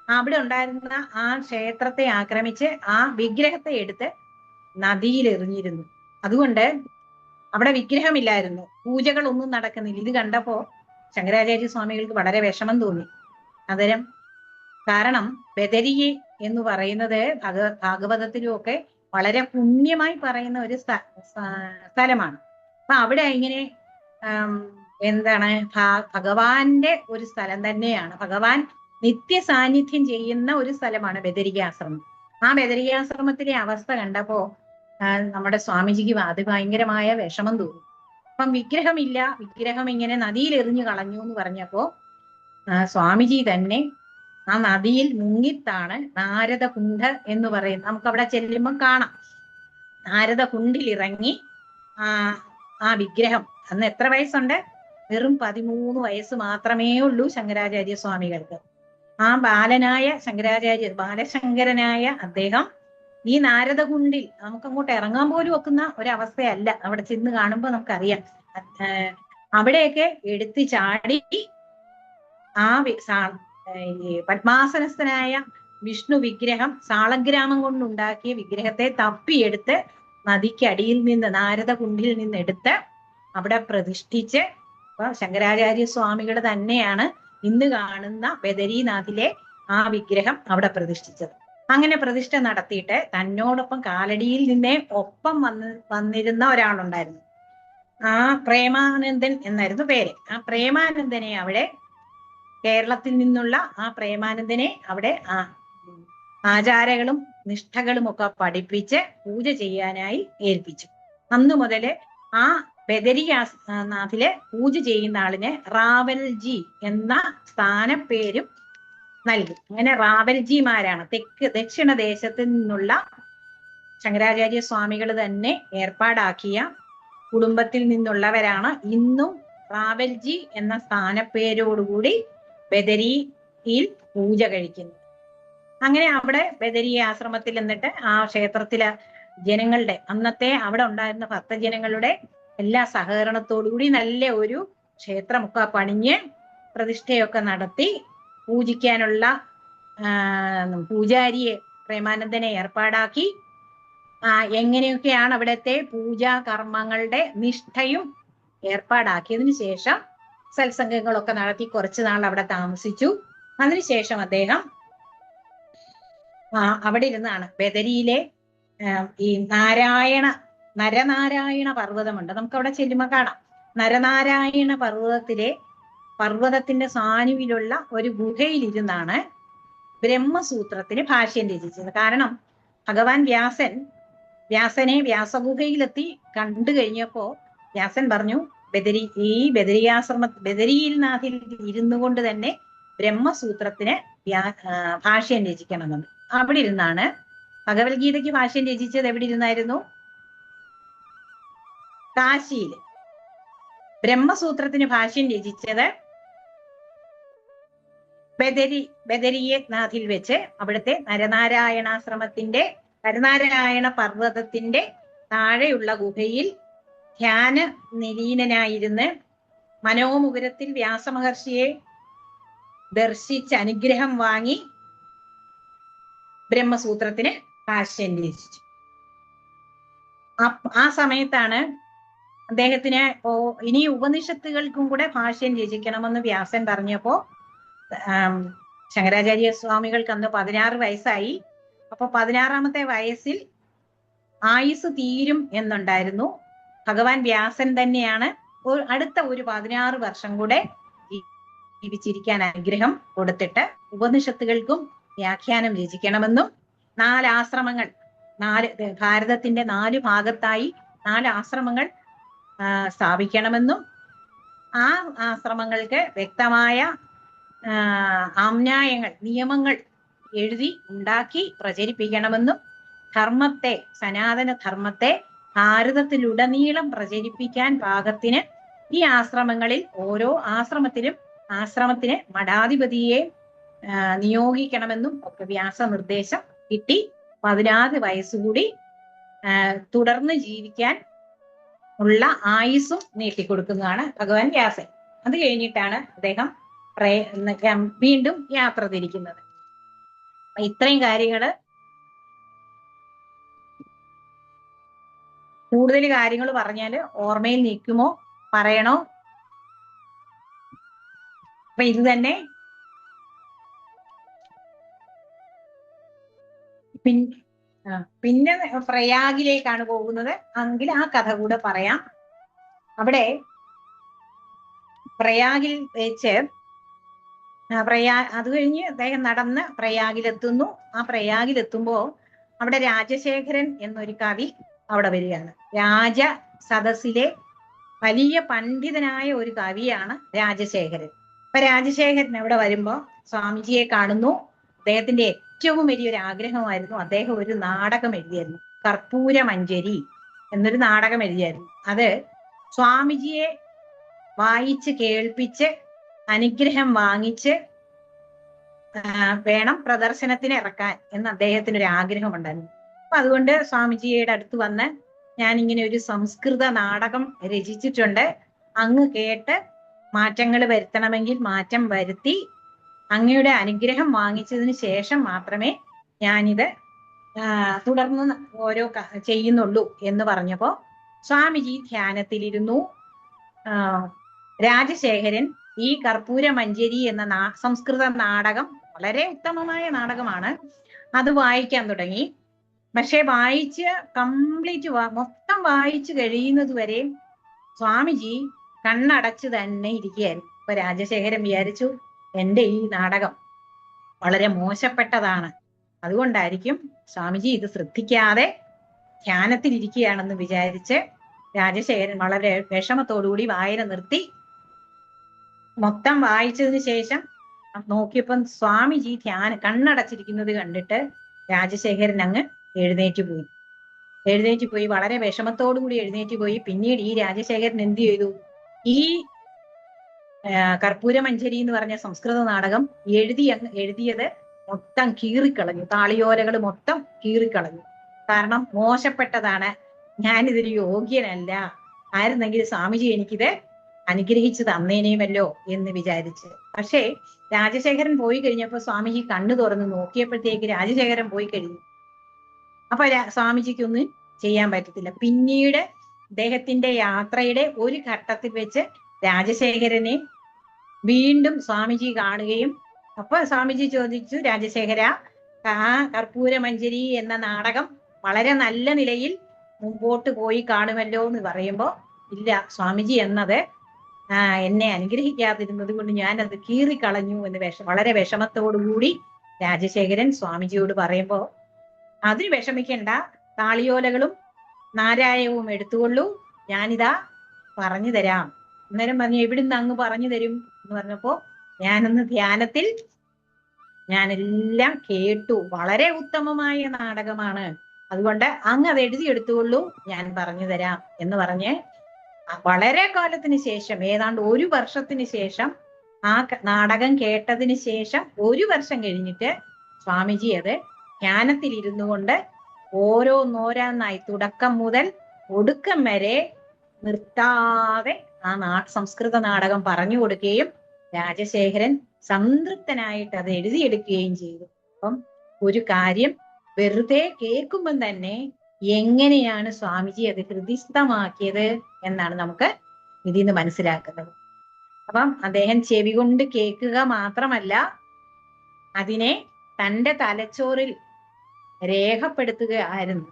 അവിടെ ഉണ്ടായിരുന്ന ആ ക്ഷേത്രത്തെ ആക്രമിച്ച് ആ വിഗ്രഹത്തെ എടുത്ത് നദിയിൽ എറിഞ്ഞിരുന്നു. അതുകൊണ്ട് അവിടെ വിഗ്രഹമില്ലായിരുന്നു, പൂജകളൊന്നും നടക്കുന്നില്ല. ഇത് കണ്ടപ്പോ ശങ്കരാചാര്യ സ്വാമികൾക്ക് വളരെ വിഷമം തോന്നി. അന്നേരം കാരണം ബദരി എന്ന് പറയുന്നത് ഭാഗവതത്തിലും ഒക്കെ വളരെ പുണ്യമായി പറയുന്ന ഒരു സ്ഥലമാണ്. അപ്പൊ അവിടെ ഇങ്ങനെ എന്താണ് ഭഗവാന്റെ ഒരു സ്ഥലം തന്നെയാണ്. ഭഗവാൻ നിത്യ സാന്നിധ്യം ചെയ്യുന്ന ഒരു സ്ഥലമാണ് ബദരികാശ്രമം. ആ ബദരികാശ്രമത്തിലെ അവസ്ഥ കണ്ടപ്പോ നമ്മുടെ സ്വാമിജിക്ക് അതിഭയങ്കരമായ വിഷമം തോന്നി. അപ്പം വിഗ്രഹമില്ല, വിഗ്രഹം ഇങ്ങനെ നദിയിൽ എറിഞ്ഞു കളഞ്ഞു എന്ന് പറഞ്ഞപ്പോ സ്വാമിജി തന്നെ ആ നദിയിൽ മുങ്ങിത്താണ് നാരദകുണ്ഡ് എന്ന് പറയും, നമുക്ക് അവിടെ ചെല്ലുമ്പോൾ കാണാം. നാരദകുണ്ടിൽ ഇറങ്ങി ആ വിഗ്രഹം, അന്ന് എത്ര വയസ്സുണ്ട്? വെറും 13 വയസ്സ് മാത്രമേ ഉള്ളൂ ശങ്കരാചാര്യ സ്വാമികൾക്ക്. ആ ബാലശങ്കരനായ അദ്ദേഹം ഈ നാരദകുണ്ടിൽ നമുക്കങ്ങോട്ട് ഇറങ്ങാൻ പോലും ഒക്കുന്ന ഒരവസ്ഥയല്ല. അവിടെ ചെന്ന് കാണുമ്പോൾ നമുക്കറിയാം. അവിടെയൊക്കെ എടുത്തു ചാടി ആ പത്മാസനസ്ഥനായ വിഷ്ണു വിഗ്രഹം, സാളഗ്രാമം കൊണ്ടുണ്ടാക്കിയ വിഗ്രഹത്തെ തപ്പിയെടുത്ത് നദിക്കടിയിൽ നിന്ന്, നാരദകുണ്ടിൽ നിന്ന് എടുത്ത് അവിടെ പ്രതിഷ്ഠിച്ച് ശങ്കരാചാര്യ സ്വാമികൾ തന്നെയാണ് ഇന്ന് കാണുന്ന ബദരീനാഥിലെ ആ വിഗ്രഹം അവിടെ പ്രതിഷ്ഠിച്ചത്. അങ്ങനെ പ്രതിഷ്ഠ നടത്തിയിട്ട് തന്നോടൊപ്പം കാലടിയിൽ നിന്നേ ഒപ്പം വന്നിരുന്ന ഒരാളുണ്ടായിരുന്നു. ആ പ്രേമാനന്ദൻ എന്നായിരുന്നു പേര്. ആ പ്രേമാനന്ദനെ അവിടെ, കേരളത്തിൽ നിന്നുള്ള ആ പ്രേമാനന്ദനെ അവിടെ ആചാരങ്ങളും നിഷ്ഠകളും ഒക്കെ പഠിപ്പിച്ച് പൂജ ചെയ്യാനായി ഏൽപ്പിച്ചു. അന്നു മുതല് ആ ബദരിനാഥില് പൂജ ചെയ്യുന്ന ആളിന് റാവൽജി എന്ന സ്ഥാനപ്പേരും നൽകി. അങ്ങനെ റാവൽജിമാരാണ് ദക്ഷിണ ദേശത്ത് നിന്നുള്ള ശങ്കരാചാര്യ സ്വാമികൾ തന്നെ ഏർപ്പാടാക്കിയ കുടുംബത്തിൽ നിന്നുള്ളവരാണ് ഇന്നും റാവൽജി എന്ന സ്ഥാനപ്പേരോടുകൂടി ബദരിയിൽ പൂജ കഴിക്കുന്നത്. അങ്ങനെ അവിടെ ബദരി ആശ്രമത്തിൽ എന്നിട്ട് ആ ക്ഷേത്രത്തിലെ ജനങ്ങളുടെ, അന്നത്തെ അവിടെ ഉണ്ടായിരുന്ന ഭക്തജനങ്ങളുടെ എല്ലാ സഹകരണത്തോടുകൂടി നല്ല ഒരു ക്ഷേത്രമൊക്കെ പണിഞ്ഞ് പ്രതിഷ്ഠയൊക്കെ നടത്തി പൂജിക്കാനുള്ള പൂജാരിയെ, പ്രേമാനന്ദനെ ഏർപ്പാടാക്കി. എങ്ങനെയൊക്കെയാണ് അവിടുത്തെ പൂജാ കർമ്മങ്ങളുടെ നിഷ്ഠയും ഏർപ്പാടാക്കിയതിനു ശേഷം സത്സംഗങ്ങളൊക്കെ നടത്തി കുറച്ചു നാൾ അവിടെ താമസിച്ചു. അതിനുശേഷം അദ്ദേഹം അവിടെ ഇരുന്നാണ് ബദരിയിലെ ഈ നരനാരായണ പർവ്വതമുണ്ട്, നമുക്ക് അവിടെ ചെല്ലുമ്പോൾ കാണാം. നരനാരായണ പർവ്വതത്തിന്റെ സാനുവിലുള്ള ഒരു ഗുഹയിലിരുന്നാണ് ബ്രഹ്മസൂത്രത്തിന് ഭാഷ്യം രചിച്ചത്. കാരണം ഭഗവാൻ വ്യാസനെ വ്യാസഗുഹയിലെത്തി കണ്ടു കഴിഞ്ഞപ്പോ വ്യാസൻ പറഞ്ഞു, ബദരിയിൽ നാഥിൽ ഇരുന്നു കൊണ്ട് തന്നെ ബ്രഹ്മസൂത്രത്തിന് ഭാഷ്യം രചിക്കണമെന്ന്. അവിടെ ഇരുന്നാണ് ഭഗവത്ഗീതയ്ക്ക് ഭാഷ്യം രചിച്ചത്. എവിടെ ഇരുന്നായിരുന്നു? കാശിയില്. ബ്രഹ്മസൂത്രത്തിന് ഭാഷ്യം രചിച്ചത് ബദരിനാഥിൽ വെച്ച് അവിടുത്തെ നരനാരായണ പർവ്വതത്തിന്റെ താഴെയുള്ള ഗുഹയിൽ ധ്യാന നിലീനനായിരുന്ന് മനോമുകുരത്തിൽ വ്യാസമഹർഷിയെ ദർശിച്ച് അനുഗ്രഹം വാങ്ങി ബ്രഹ്മസൂത്രത്തിന് ഭാഷ്യം രചിച്ചു. ആ സമയത്താണ് അദ്ദേഹത്തിന് ഇനി ഉപനിഷത്തുകൾക്കും കൂടെ ഭാഷ്യം രചിക്കണമെന്ന് വ്യാസൻ പറഞ്ഞപ്പോ ശങ്കരാചാര്യ സ്വാമികൾക്ക് അന്ന് 16 വയസ്സായി. അപ്പൊ 16ാമത്തെ വയസ്സിൽ ആയുസ് തീരും എന്നുണ്ടായിരുന്നു. ഭഗവാൻ വ്യാസൻ തന്നെയാണ് അടുത്ത ഒരു 16 വർഷം കൂടെ ജീവിച്ചിരിക്കാൻ അനുഗ്രഹം കൊടുത്തിട്ട് ഉപനിഷത്തുകൾക്കും വ്യാഖ്യാനം രചിക്കണമെന്നും 4 ആശ്രമങ്ങൾ, ഭാരതത്തിന്റെ 4 ഭാഗത്തായി 4 ആശ്രമങ്ങൾ സ്ഥാപിക്കണമെന്നും ആ ആശ്രമങ്ങൾക്ക് വ്യക്തമായ ആമ്നായങ്ങൾ, നിയമങ്ങൾ എഴുതി ഉണ്ടാക്കി പ്രചരിപ്പിക്കണമെന്നും ധർമ്മത്തെ, സനാതന ധർമ്മത്തെ ഭാരതത്തിലുടനീളം പ്രചരിപ്പിക്കാൻ പാകത്തിന് ഈ ആശ്രമങ്ങളിൽ ഓരോ ആശ്രമത്തിന് മഠാധിപതിയെ നിയോഗിക്കണമെന്നും ഒക്കെ വ്യാസ നിർദ്ദേശം കിട്ടി. 16 വയസ്സുകൂടി തുടർന്ന് ജീവിക്കാൻ ഉള്ള ആയുസ്സും നീട്ടിക്കൊടുക്കുന്നതാണ് ഭഗവാൻ വ്യാസൻ. അത് കഴിഞ്ഞിട്ടാണ് അദ്ദേഹം വീണ്ടും യാത്ര തിരിക്കുന്നത്. ഇത്രയും കാര്യങ്ങള്, കൂടുതൽ കാര്യങ്ങൾ പറഞ്ഞാല് ഓർമ്മയിൽ നിൽക്കുമോ, പറയണോ? അപ്പൊ ഇത് തന്നെ. പിന്നെ പ്രയാഗിലേക്കാണ് പോകുന്നത്. എങ്കിൽ ആ കഥ കൂടെ പറയാം. അവിടെ പ്രയാഗിൽ വെച്ച് അത് കഴിഞ്ഞ് അദ്ദേഹം നടന്ന് പ്രയാഗിലെത്തുന്നു. ആ പ്രയാഗിലെത്തുമ്പോ അവിടെ രാജശേഖരൻ എന്നൊരു കവി അവിടെ വരികയാണ്. രാജ സദസ്സിലെ വലിയ പണ്ഡിതനായ ഒരു കവിയാണ് രാജശേഖരൻ. അപ്പൊ രാജശേഖരൻ അവിടെ വരുമ്പോ സ്വാമിജിയെ കാണുന്നു. അദ്ദേഹത്തിന്റെ ഏറ്റവും വലിയൊരു ആഗ്രഹമായിരുന്നു, അദ്ദേഹം ഒരു നാടകം എഴുതിയായിരുന്നു, കർപ്പൂരമഞ്ജരി എന്നൊരു നാടകം എഴുതിയായിരുന്നു. അത് സ്വാമിജിയെ വായിച്ച് കേൾപ്പിച്ച് അനുഗ്രഹം വാങ്ങിച്ച് വേണം പ്രദർശനത്തിന് ഇറക്കാൻ എന്ന് അദ്ദേഹത്തിന് ഒരു ആഗ്രഹം ഉണ്ടായിരുന്നു. അപ്പൊ അതുകൊണ്ട് സ്വാമിജിയുടെ അടുത്ത് വന്ന്, ഞാൻ ഇങ്ങനെ ഒരു സംസ്കൃത നാടകം രചിച്ചിട്ടുണ്ട്, അങ്ങ് കേട്ട് മാറ്റങ്ങൾ വരുത്തണമെങ്കിൽ മാറ്റം വരുത്തി അങ്ങയുടെ അനുഗ്രഹം വാങ്ങിച്ചതിന് ശേഷം മാത്രമേ ഞാനിത് തുടർന്ന് ഓരോ ചെയ്യുന്നുള്ളൂ എന്ന് പറഞ്ഞപ്പോ സ്വാമിജി ധ്യാനത്തിലിരുന്നു. രാജശേഖരൻ ഈ കർപ്പൂരമഞ്ജരി എന്ന സംസ്കൃത നാടകം, വളരെ ഉത്തമമായ നാടകമാണ്, അത് വായിക്കാൻ തുടങ്ങി. പക്ഷെ വായിച്ച് കംപ്ലീറ്റ് മൊത്തം വായിച്ചു കഴിയുന്നത് വരെ സ്വാമിജി കണ്ണടച്ച് തന്നെ ഇരിക്കുകയായിരുന്നു. ഇപ്പൊ രാജശേഖരൻ വിചാരിച്ചു, എന്റെ ഈ നാടകം വളരെ മോശപ്പെട്ടതാണ്, അതുകൊണ്ടായിരിക്കും സ്വാമിജി ഇത് ശ്രദ്ധിക്കാതെ ധ്യാനത്തിലിരിക്കുകയാണെന്ന് വിചാരിച്ച് രാജശേഖരൻ വളരെ വിഷമത്തോടുകൂടി വായന നിർത്തി. മൊത്തം വായിച്ചതിന് ശേഷം നോക്കിയപ്പം സ്വാമിജി കണ്ണടച്ചിരിക്കുന്നത് കണ്ടിട്ട് രാജശേഖരൻ അങ്ങ് എഴുന്നേറ്റ് പോയി വളരെ വിഷമത്തോടു കൂടി എഴുന്നേറ്റ് പോയി. പിന്നീട് ഈ രാജശേഖരൻ എന്ത് ചെയ്തു, ഈ കർപ്പൂരമഞ്ജരി എന്ന് പറഞ്ഞ സംസ്കൃത നാടകം എഴുതിയത് മൊത്തം കീറിക്കളഞ്ഞു, താളിയോലകൾ മൊത്തം കീറിക്കളഞ്ഞു. കാരണം മോശപ്പെട്ടതാണ്, ഞാനിതൊരു യോഗ്യനല്ല, ആയിരുന്നെങ്കിൽ സ്വാമിജി എനിക്കിത് അനുഗ്രഹിച്ചു തന്നേനെയുമല്ലോ എന്ന് വിചാരിച്ച്. പക്ഷേ രാജശേഖരൻ പോയി കഴിഞ്ഞപ്പോ സ്വാമിജി കണ്ണു തുറന്ന് നോക്കിയപ്പോഴത്തേക്ക് രാജശേഖരൻ പോയി കഴിഞ്ഞു. അപ്പൊ സ്വാമിജിക്കൊന്നും ചെയ്യാൻ പറ്റത്തില്ല. പിന്നീട് അദ്ദേഹത്തിന്റെ യാത്രയുടെ ഒരു ഘട്ടത്തിൽ വെച്ച് രാജശേഖരനെ വീണ്ടും സ്വാമിജി കാണുകയും, അപ്പൊ സ്വാമിജി ചോദിച്ചു, രാജശേഖര, ആ കർപ്പൂരമഞ്ജരി എന്ന നാടകം വളരെ നല്ല നിലയിൽ മുമ്പോട്ട് പോയി കാണുമല്ലോ എന്ന് പറയുമ്പോ, ഇല്ല സ്വാമിജി എന്നത് എന്നെ അനുഗ്രഹിക്കാതിരുന്നത് കൊണ്ട് ഞാനത് കീറിക്കളഞ്ഞു എന്ന് വളരെ വിഷമത്തോടുകൂടി രാജശേഖരൻ സ്വാമിജിയോട് പറയുമ്പോ, അതിന് വിഷമിക്കണ്ട, താളിയോലകളും നാരായവും എടുത്തുകൊള്ളൂ, ഞാനിതാ പറഞ്ഞു തരാം. അന്നേരം പറഞ്ഞു, എവിടുന്ന് അങ്ങ് പറഞ്ഞു തരും എന്ന് പറഞ്ഞപ്പോ, ഞാനൊന്ന് ധ്യാനത്തിൽ ഞാനെല്ലാം കേട്ടു, വളരെ ഉത്തമമായ നാടകമാണ്, അതുകൊണ്ട് അങ്ങ് അത് എഴുതിയെടുത്തുകൊള്ളൂ, ഞാൻ പറഞ്ഞു തരാം എന്ന് പറഞ്ഞ് വളരെ കാലത്തിന് ശേഷം, ഏതാണ്ട് 1 വർഷത്തിന് ശേഷം, ആ നാടകം കേട്ടതിന് ശേഷം 1 വർഷം കഴിഞ്ഞിട്ട് സ്വാമിജി അത് ധ്യാനത്തിൽ ഇരുന്നു കൊണ്ട് ഓരോന്നോരോന്നായി തുടക്കം മുതൽ ഒടുക്കം വരെ നിർത്താതെ ആ സംസ്കൃത നാടകം പറഞ്ഞു കൊടുക്കുകയും രാജശേഖരൻ സംതൃപ്തനായിട്ട് അത് എഴുതിയെടുക്കുകയും ചെയ്തു. അപ്പം ഒരു കാര്യം വെറുതെ കേൾക്കുമ്പം തന്നെ എങ്ങനെയാണ് സ്വാമിജി അത് ഹൃദിസ്ഥമാക്കിയത് എന്നാണ് നമുക്ക് ഇതിൽ നിന്ന് മനസ്സിലാക്കുന്നത്. അപ്പം അദ്ദേഹം ചെവി കൊണ്ട് കേൾക്കുക മാത്രമല്ല, അതിനെ തൻ്റെ തലച്ചോറിൽ രേഖപ്പെടുത്തുകയായിരുന്നു.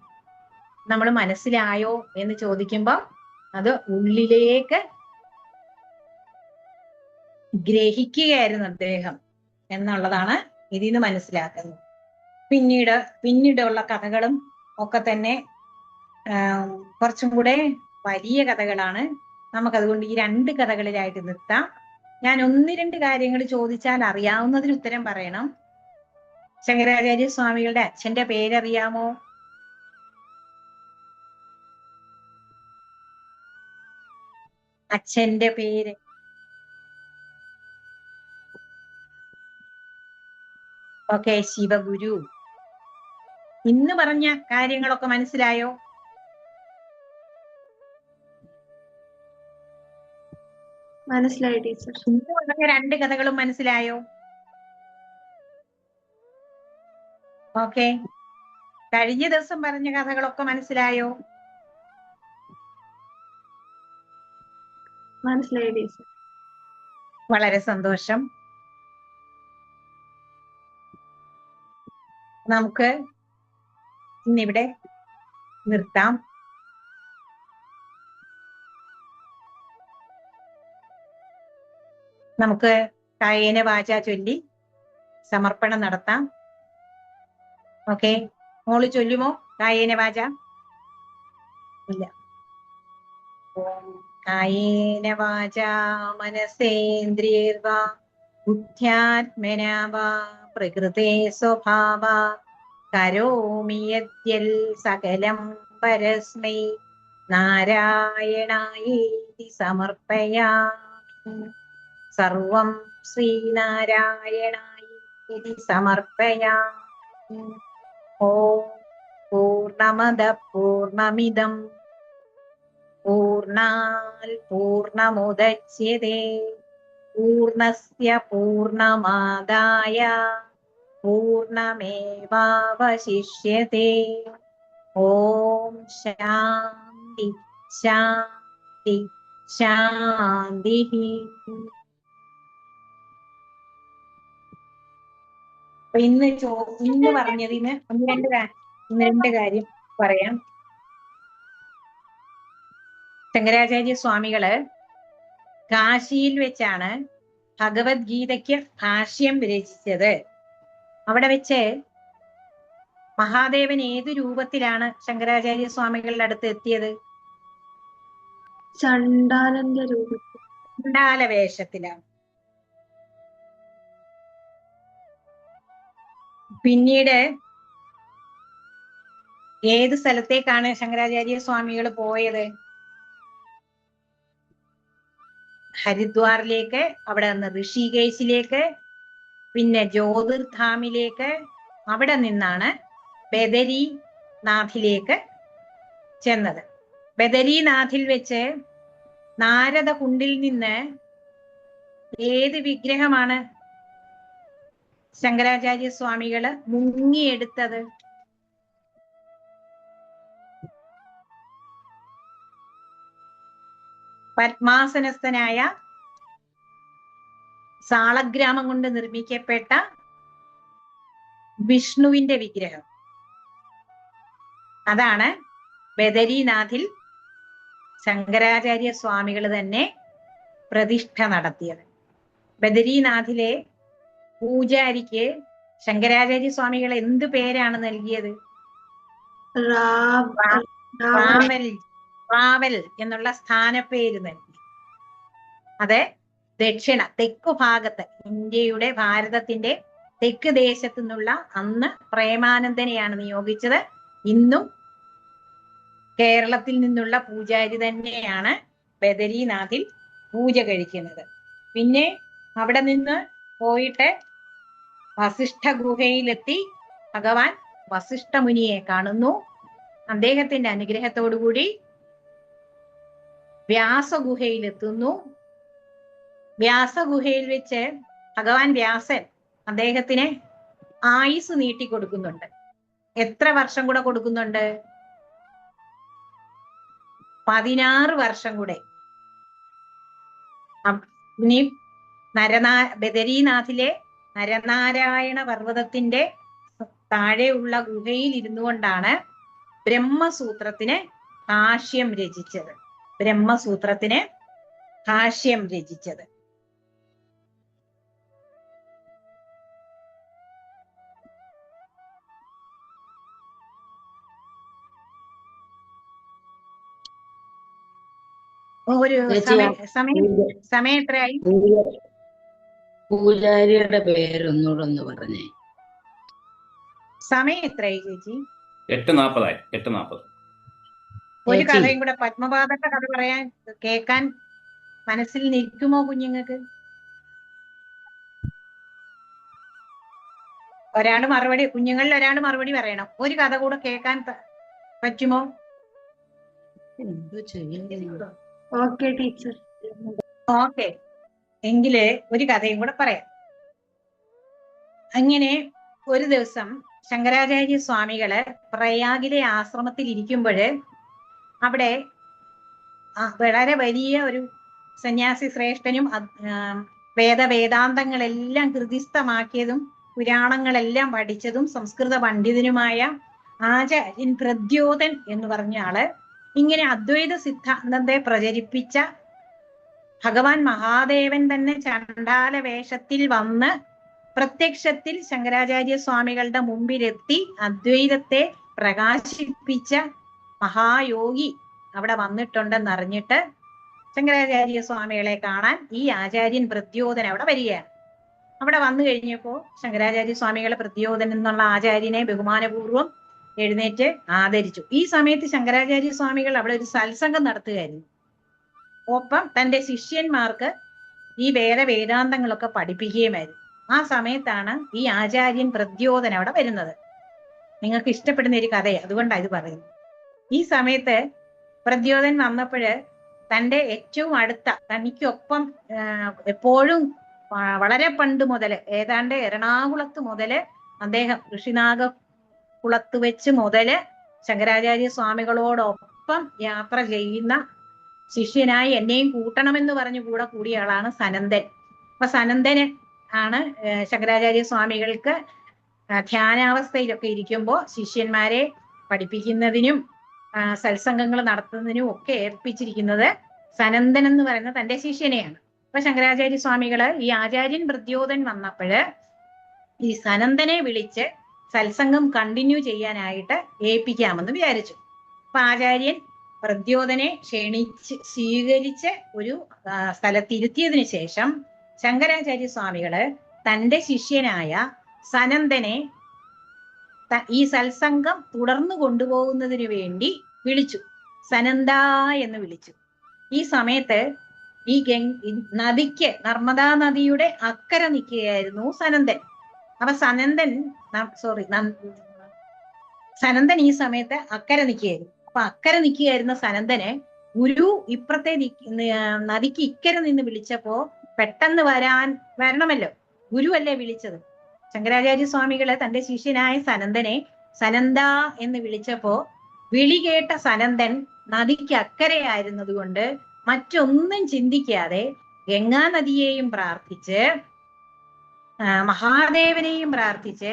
നമ്മൾ മനസ്സിലായോ എന്ന് ചോദിക്കുമ്പോൾ അത് ഉള്ളിലേക്ക് ഗ്രഹിക്കുകയായിരുന്നു അദ്ദേഹം എന്നുള്ളതാണ് ഇതിൽ നിന്ന് മനസ്സിലാക്കുന്നത്. പിന്നീടുള്ള കഥകളും ഒക്കെ തന്നെ കുറച്ചും കൂടെ വലിയ കഥകളാണ്. നമുക്കതുകൊണ്ട് ഈ 2 കഥകളിലായിട്ട് നിർത്താം. ഞാൻ 1-2 കാര്യങ്ങൾ ചോദിച്ചാൽ അറിയാവുന്നതിന് ഉത്തരം പറയണം. ശങ്കരാചാര്യ സ്വാമികളുടെ അച്ഛന്റെ പേരറിയാമോ? അച്ഛന്റെ പേര്? ഓക്കെ, ശിവഗുരു. ഇന്ന് പറഞ്ഞ കാര്യങ്ങളൊക്കെ മനസ്സിലായോ? മനസ്സിലായി ടീച്ചർ. ഇന്ന് പറഞ്ഞ 2 കഥകളും മനസ്സിലായോ? ഓക്കെ, കഴിഞ്ഞ ദിവസം പറഞ്ഞ കഥകളൊക്കെ മനസ്സിലായോ? മനസ്സിലായി ടീച്ചർ. വളരെ സന്തോഷം. നമുക്ക് ഇന്നിവിടെ നിർത്താം. നമുക്ക് കായേന വാച ചൊല്ലി സമർപ്പണം നടത്താം. ഓക്കെ, മോള് ചൊല്ലുമോ കായേന വാച? ഇല്ല. കായേന വാച മനസേന്ദ്രിയർവാ ബുദ്ധ്യാത്മനാ വാ പ്രകൃതേ സ്വഭാവാ കരോമി യദ്യൽ സകലം പരസ്മൈ നാരായണായേതി സമർപ്പയാമി. സർവം ശ്രീനാരായണായേതി സമർപ്പയാമി. ഓം പൂർണ്ണമദ പൂർണ്ണമിദം പൂർണ്ണാൽ പൂർണ്ണമുദച്യതേ പൂർണ്ണസ്യ പൂർണ്ണമാദായ പൂർണ്ണമേവാവശിഷ്യതേ. ഓം ശാന്തി ശാന്തി ശാന്തി. ഇന്ന് പറഞ്ഞതിന് 1-2 കാര്യം പറയാം. ശങ്കരാചാര്യ സ്വാമികള് കാശിയിൽ വെച്ചാണ് ഭഗവത്ഗീതയ്ക്ക് ഭാഷ്യം രചിച്ചത്. അവിടെ വെച്ച് മഹാദേവൻ ഏതു രൂപത്തിലാണ് ശങ്കരാചാര്യ സ്വാമികളുടെ അടുത്ത് എത്തിയത്? ചണ്ടാലന്റെ രൂപത്തിൽ. ചണ്ടാല വേഷത്തിലാണ്. പിന്നീട് ഏത് സ്ഥലത്തേക്കാണ് ശങ്കരാചാര്യ സ്വാമികൾ പോയത്? ഹരിദ്വാറിലേക്ക്, അവിടെ നിന്ന് ഋഷികേശിലേക്ക്, പിന്നെ ജ്യോതിർധാമിലേക്ക്, അവിടെ നിന്നാണ് ബദരീനാഥിലേക്ക് ചെന്നത്. ബദരീനാഥിൽ വെച്ച് നാരദ കുണ്ടിൽ നിന്ന് ഏത് വിഗ്രഹമാണ് ശങ്കരാചാര്യ സ്വാമികള് മുങ്ങിയെടുത്തത്? പത്മാസനസ്ഥനായ സാളഗ്രാമം കൊണ്ട് നിർമ്മിക്കപ്പെട്ട വിഷ്ണുവിന്റെ വിഗ്രഹം. അതാണ് ബദരീനാഥിൽ ശങ്കരാചാര്യ സ്വാമികൾ തന്നെ പ്രതിഷ്ഠ നടത്തിയത്. ബദരീനാഥിലെ പൂജാരിക്ക് ശങ്കരാചാര്യ സ്വാമികൾ എന്ത് പേരാണ് നൽകിയത്? റാവൽ എന്നുള്ള സ്ഥാനപ്പേര് നൽകി. അത് തെക്കു ഭാഗത്ത്, ഇന്ത്യയുടെ ഭാരതത്തിന്റെ തെക്ക് ദേശത്തു നിന്നുള്ള അന്ന് പ്രേമാനന്ദനെയാണ് നിയോഗിച്ചത്. ഇന്നും കേരളത്തിൽ നിന്നുള്ള പൂജാരി തന്നെയാണ് ബദരീനാഥിൽ പൂജ കഴിക്കുന്നത്. പിന്നെ അവിടെ നിന്ന് പോയിട്ട് വസിഷ്ഠ ഗുഹയിലെത്തി ഭഗവാൻ വസിഷ്ഠ മുനിയെ കാണുന്നു. അദ്ദേഹത്തിന്റെ അനുഗ്രഹത്തോടുകൂടി വ്യാസഗുഹയിലെത്തുന്നു. വ്യാസഗുഹയിൽ വെച്ച് ഭഗവാൻ വ്യാസൻ അദ്ദേഹത്തിന് ആയുസ് നീട്ടി കൊടുക്കുന്നുണ്ട്. എത്ര വർഷം കൂടെ കൊടുക്കുന്നുണ്ട്? 16 വർഷം കൂടെ. ഇനി ബദരീനാഥിലെ നരനാരായണ പർവ്വതത്തിന്റെ താഴെയുള്ള ഗുഹയിൽ ഇരുന്നു കൊണ്ടാണ് ബ്രഹ്മസൂത്രത്തിന് ഭാഷ്യം രചിച്ചത്. ബ്രഹ്മസൂത്രത്തിന് ഭാഷ്യം രചിച്ചത്. ഒരു സമയം എത്രയായി? പൂജാരിയുടെ പേരൊന്നുകൂടെ ഒന്ന് പറഞ്ഞേ. സമയം എത്രയായി ചേച്ചി? 8:40 8:40. ഒരു കഥയും കൂടെ, പത്മപാദത്തെ കഥ പറയാൻ കേൾക്കാൻ മനസ്സിൽ നിൽക്കുമോ കുഞ്ഞുങ്ങൾക്ക്? കുഞ്ഞുങ്ങളിൽ ഒരാൾ മറുപടി പറയണം. ഒരു കഥ കൂടെ കേൾക്കാൻ പറ്റുമോ? Okay teacher. ഓക്കെ, എങ്കില് ഒരു കഥയും കൂടെ പറയാം. അങ്ങനെ ഒരു ദിവസം ശങ്കരാചാര്യ സ്വാമികള് പ്രയാഗിലെ ആശ്രമത്തിൽ ഇരിക്കുമ്പോഴ് അവിടെ വളരെ വലിയ ഒരു സന്യാസി ശ്രേഷ്ഠനും വേദാന്തങ്ങളെല്ലാം ഹൃദിസ്ഥമാക്കിയതും പുരാണങ്ങളെല്ലാം പഠിച്ചതും സംസ്കൃത പണ്ഡിതനുമായ ആചാര്യൻ പ്രദ്യോതൻ എന്ന് പറഞ്ഞ ആള് ഇങ്ങനെ അദ്വൈത സിദ്ധാന്തത്തെ പ്രചരിപ്പിച്ച ഭഗവാൻ മഹാദേവൻ തന്നെ ചണ്ഡാല വേഷത്തിൽ വന്ന് പ്രത്യക്ഷത്തിൽ ശങ്കരാചാര്യ സ്വാമികളുടെ മുമ്പിലെത്തി അദ്വൈതത്തെ പ്രകാശിപ്പിച്ച മഹായോഗി അവിടെ വന്നിട്ടുണ്ടെന്ന് അറിഞ്ഞിട്ട് ശങ്കരാചാര്യ സ്വാമികളെ കാണാൻ ഈ ആചാര്യൻ പ്രദ്യോതൻ അവിടെ വരികയാണ്. അവിടെ വന്നു കഴിഞ്ഞപ്പോ ശങ്കരാചാര്യ സ്വാമികളെ പ്രദ്യോതൻ എന്നുള്ള ആചാര്യനെ ബഹുമാനപൂർവ്വം എഴുന്നേറ്റ് ആദരിച്ചു. ഈ സമയത്ത് ശങ്കരാചാര്യ സ്വാമികൾ അവിടെ ഒരു സത്സംഗം നടത്തുകയായിരുന്നു. ഒപ്പം തന്റെ ശിഷ്യന്മാർക്ക് ഈ വേദാന്തങ്ങളൊക്കെ പഠിപ്പിക്കുകയുമായിരുന്നു. ആ സമയത്താണ് ഈ ആചാര്യൻ പ്രദ്യോതൻ അവിടെ വരുന്നത്. നിങ്ങൾക്ക് ഇഷ്ടപ്പെടുന്ന ഒരു കഥയാണ്, അതുകൊണ്ടാണ് ഇത് പറയുന്നത്. ഈ സമയത്ത് പ്രദ്യോതൻ വന്നപ്പോഴ് തന്റെ ഏറ്റവും അടുത്ത തനിക്കൊപ്പം എപ്പോഴും വളരെ പണ്ട് മുതല്, ഏതാണ്ട് എറണാകുളത്ത് മുതല് അദ്ദേഹം ഋഷിനാഗകുളത്ത് വെച്ച് മുതല് ശങ്കരാചാര്യ സ്വാമികളോടൊപ്പം യാത്ര ചെയ്യുന്ന ശിഷ്യനായി എന്നെയും കൂട്ടണമെന്ന് പറഞ്ഞു കൂടിയ ആളാണ് സനന്ദൻ. അപ്പൊ സനന്ദന് ആണ് ശങ്കരാചാര്യ സ്വാമികൾക്ക് ധ്യാനാവസ്ഥയിലൊക്കെ ഇരിക്കുമ്പോൾ ശിഷ്യന്മാരെ പഠിപ്പിക്കുന്നതിനും സത്സംഗങ്ങൾ നടത്തുന്നതിനും ഒക്കെ ഏൽപ്പിച്ചിരിക്കുന്നത് സനന്ദൻ എന്ന് പറയുന്ന തന്റെ ശിഷ്യനെയാണ്. അപ്പൊ ശങ്കരാചാര്യ സ്വാമികള് ഈ ആചാര്യൻ പ്രദ്യോതൻ വന്നപ്പോഴ് ഈ സനന്ദനെ വിളിച്ച് സത്സംഗം കണ്ടിന്യൂ ചെയ്യാനായിട്ട് ഏൽപ്പിക്കാമെന്ന് വിചാരിച്ചു. അപ്പൊ ആചാര്യൻ പ്രദ്യോതനെ സ്വീകരിച്ച് ഒരു സ്ഥലത്തിരുത്തിയതിനു ശേഷം ശങ്കരാചാര്യ സ്വാമികള് തന്റെ ശിഷ്യനായ സനന്ദനെ ഈ സത്സംഗം തുടർന്നു കൊണ്ടുപോകുന്നതിന് വേണ്ടി വിളിച്ചു. സനന്ദ എന്ന് വിളിച്ചു. ഈ സമയത്ത് ഈ നദിക്ക്, നർമ്മദാ നദിയുടെ അക്കരെ നിൽക്കുകയായിരുന്നു സനന്ദൻ. അപ്പൊ സനന്ദൻ ഈ സമയത്ത് അക്കരെ നിൽക്കുകയായിരുന്നു. അപ്പൊ അക്കരെ നിൽക്കുകയായിരുന്ന സനന്ദന് ഗുരു ഇപ്പുറത്തെ നദിക്ക് ഇക്കരെ നിന്ന് വിളിച്ചപ്പോ പെട്ടെന്ന് വരണമല്ലോ, ഗുരു അല്ലേ വിളിച്ചത്. ശങ്കരാചാര്യ സ്വാമികള് തന്റെ ശിഷ്യനായ സനന്ദനെ സനന്ദ എന്ന് വിളിച്ചപ്പോ വിളി കേട്ട സനന്ദൻ നദിക്ക് അക്കരെയായിരുന്നത് കൊണ്ട് മറ്റൊന്നും ചിന്തിക്കാതെ ഗംഗാ നദിയെയും പ്രാർത്ഥിച്ച് മഹാദേവനെയും പ്രാർത്ഥിച്ച്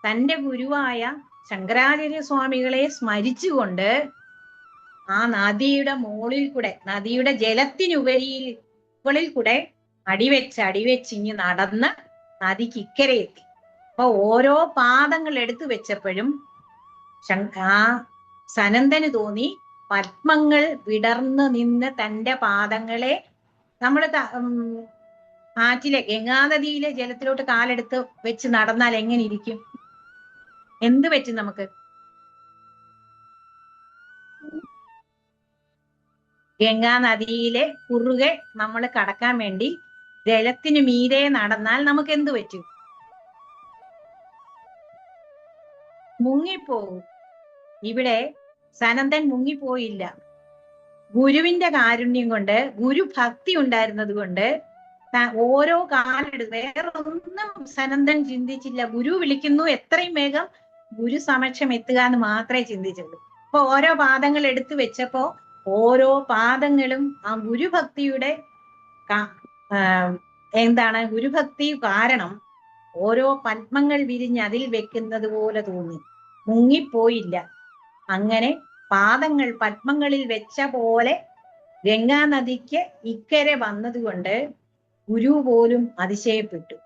തന്റെ ഗുരുവായ ശങ്കരാചാര്യ സ്വാമികളെ സ്മരിച്ചുകൊണ്ട് ആ നദിയുടെ മുകളിൽ കൂടെ, നദിയുടെ ജലത്തിനുപരികളിൽ കൂടെ അടിവെച്ചിങ്ങ് നടന്ന് നദിക്ക് ഇക്കരെ എത്തി. അപ്പൊ ഓരോ പാദങ്ങൾ എടുത്തു വെച്ചപ്പോഴും ആ സനന്ദന് തോന്നി പത്മങ്ങൾ വിടർന്ന് നിന്ന് തന്റെ പാദങ്ങളെ നമ്മള് ആറ്റിലെ ഗംഗാനദിയിലെ ജലത്തിലോട്ട് കാലെടുത്ത് വെച്ച് നടന്നാൽ എങ്ങനെ ഇരിക്കും? എന്ത് പറ്റും നമുക്ക്? ഗംഗാനദിയിലെ കുറുകെ നമ്മൾ കടക്കാൻ വേണ്ടി ജലത്തിന് മീതെ നടന്നാൽ നമുക്ക് എന്ത് പറ്റും? മുങ്ങിപ്പോകും. ഇവിടെ സനന്ദൻ മുങ്ങിപ്പോയില്ല. ഗുരുവിന്റെ കാരുണ്യം കൊണ്ട്, ഗുരു ഭക്തി ഉണ്ടായിരുന്നത് കൊണ്ട് ഓരോ കാലെടുത്ത് വേറെ ഒന്നും സനന്ദൻ ചിന്തിച്ചില്ല. ഗുരു വിളിക്കുന്നു, എത്രയും വേഗം ഗുരു സമക്ഷം എത്തുക എന്ന് മാത്രമേ ചിന്തിച്ചുള്ളൂ. അപ്പൊ ഓരോ പാദങ്ങൾ എടുത്തു വെച്ചപ്പോ ഓരോ പാദങ്ങളും ആ ഗുരുഭക്തിയുടെ എന്താണ് ഗുരുഭക്തി കാരണം ഓരോ പത്മങ്ങൾ വിരിഞ്ഞ് അതിൽ വെക്കുന്നത് പോലെ തോന്നി, മുങ്ങിപ്പോയില്ല. അങ്ങനെ പാദങ്ങൾ പത്മങ്ങളിൽ വെച്ച പോലെ ഗംഗാ നദിക്ക് ഇക്കരെ വന്നതുകൊണ്ട് ഗുരു പോലും അതിശയപ്പെട്ടു.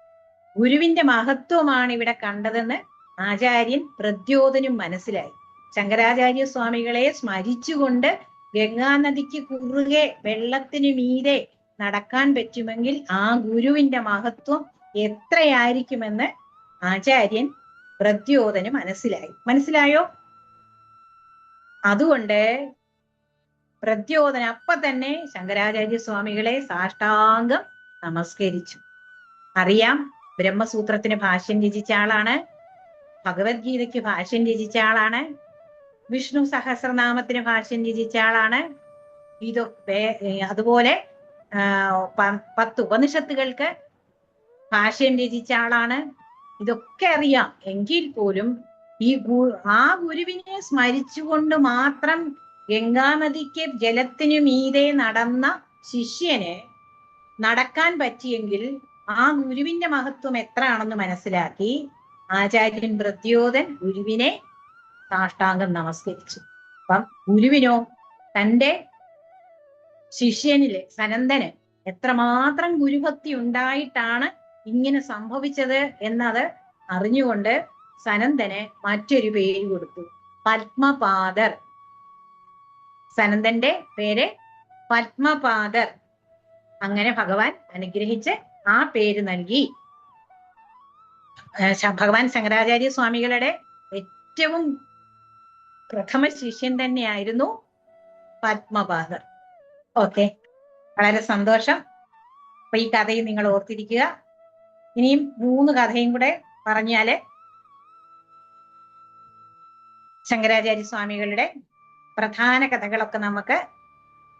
ഗുരുവിന്റെ മഹത്വമാണ് ഇവിടെ കണ്ടതെന്ന് ആചാര്യൻ പ്രദ്യോതനും മനസ്സിലായി. ശങ്കരാചാര്യ സ്വാമികളെ സ്മരിച്ചുകൊണ്ട് ഗംഗാനദിക്ക് കുറുകെ വെള്ളത്തിനു മീതെ നടക്കാൻ പറ്റുമെങ്കിൽ ആ ഗുരുവിന്റെ മഹത്വം എത്രയായിരിക്കുമെന്ന് ആചാര്യൻ പ്രദ്യോതന് മനസ്സിലായോ? അതുകൊണ്ട് പ്രദ്യോതൻ അപ്പൊ തന്നെ ശങ്കരാചാര്യ സ്വാമികളെ സാഷ്ടാംഗം നമസ്കരിച്ചു. അറിയാം, ബ്രഹ്മസൂത്രത്തിന് ഭാഷ്യം രചിച്ച ആളാണ്, ഭഗവത്ഗീതയ്ക്ക് ഭാഷ്യം രചിച്ച ആളാണ്, വിഷ്ണു സഹസ്രനാമത്തിന് ഭാഷ്യം രചിച്ച ആളാണ്. ഇതൊക്കെ അതുപോലെ 10 ഉപനിഷത്തുകൾക്ക് ഭാഷ്യം രചിച്ച ആളാണ്. ഇതൊക്കെ അറിയാം. എങ്കിൽ പോലും ആ ഗുരുവിനെ സ്മരിച്ചുകൊണ്ട് മാത്രം ഗംഗാനദിക്ക് ജലത്തിനു മീതെ നടന്ന ശിഷ്യന് നടക്കാൻ പറ്റിയെങ്കിൽ ആ ഗുരുവിന്റെ മഹത്വം എത്ര ആണെന്ന് മനസ്സിലാക്കി ആചാര്യൻ പ്രദ്യോതൻ ഗുരുവിനെ സാഷ്ടാംഗം നമസ്കരിച്ചു. അപ്പം ഗുരുവിനോ തൻ്റെ ശിഷ്യനില് സനന്ദന് എത്രമാത്രം ഗുരുഭക്തി ഉണ്ടായിട്ടാണ് ഇങ്ങനെ സംഭവിച്ചത് എന്നത് അറിഞ്ഞുകൊണ്ട് സനന്ദന് മറ്റൊരു പേര് കൊടുത്തു, പത്മപാദർ. സനന്ദന്റെ പേര് പത്മപാദർ. അങ്ങനെ ഭഗവാൻ അനുഗ്രഹിച്ച് ആ പേര് നൽകി. ഭഗവാൻ ശങ്കരാചാര്യ സ്വാമികളുടെ ഏറ്റവും പ്രഥമ ശിഷ്യൻ തന്നെയായിരുന്നു പത്മപാദർ. ഓക്കെ, വളരെ സന്തോഷം. അപ്പൊ ഈ കഥയും നിങ്ങൾ ഓർത്തിരിക്കുക. ഇനിയും 3 കഥയും കൂടെ പറഞ്ഞാല് ശങ്കരാചാര്യ സ്വാമികളുടെ പ്രധാന കഥകളൊക്കെ നമുക്ക്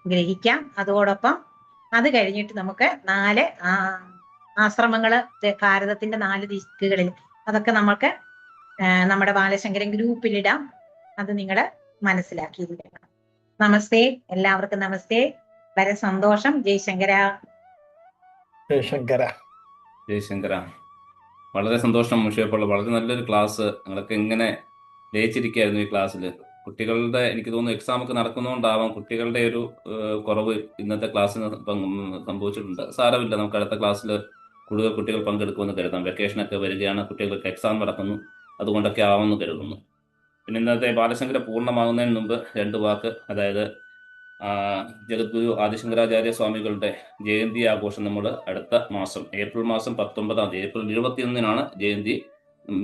ഗ്രഹിക്കാം. അതോടൊപ്പം അത് കഴിഞ്ഞിട്ട് നമുക്ക് 4 ആശ്രമങ്ങള് ഭാരതത്തിന്റെ 4 ദിക്കുകളിൽ അതൊക്കെ നമുക്ക് നമ്മുടെ ബാലശങ്കരൻ ഗ്രൂപ്പിലിടാം. അത് നിങ്ങൾ മനസ്സിലാക്കിയിരിക്കണം. നമസ്തേ, എല്ലാവർക്കും നമസ്തേ. വളരെ സന്തോഷം. ജയശങ്കര. ജയശങ്കര. ജയശങ്കര. വളരെ സന്തോഷം മുഷിയപ്പോൾ. വളരെ നല്ലൊരു ക്ലാസ്. നിങ്ങളൊക്കെ എങ്ങനെ ജയിച്ചിരിക്കുകയായിരുന്നു ഈ ക്ലാസ്സിൽ. കുട്ടികളുടെ എനിക്ക് തോന്നുന്നു എക്സാം ഒക്കെ നടക്കുന്നതുകൊണ്ടാവാം കുട്ടികളുടെ ഒരു കുറവ് ഇന്നത്തെ ക്ലാസ്സിന് സംഭവിച്ചിട്ടുണ്ട്. സാരമില്ല, നമുക്ക് അടുത്ത ക്ലാസ്സിൽ കൂടുതൽ കുട്ടികൾ പങ്കെടുക്കുമെന്ന് കരുതാം. വെക്കേഷനൊക്കെ വരികയാണ്, കുട്ടികൾക്ക് എക്സാം നടക്കുന്നു, അതുകൊണ്ടൊക്കെ ആവുമെന്ന് കരുതുന്നു. പിന്നെ ഇന്നത്തെ ബാലശങ്കര പൂർണ്ണമാകുന്നതിന് മുമ്പ് 2 വാക്ക്, അതായത് ജഗദ്ഗുരു ആദിശങ്കരാചാര്യ സ്വാമികളുടെ ജയന്തി ആഘോഷം നമ്മൾ അടുത്ത മാസം ഏപ്രിൽ മാസം 19-ാം തീയതി, ഏപ്രിൽ 21-നാണ് ജയന്തി.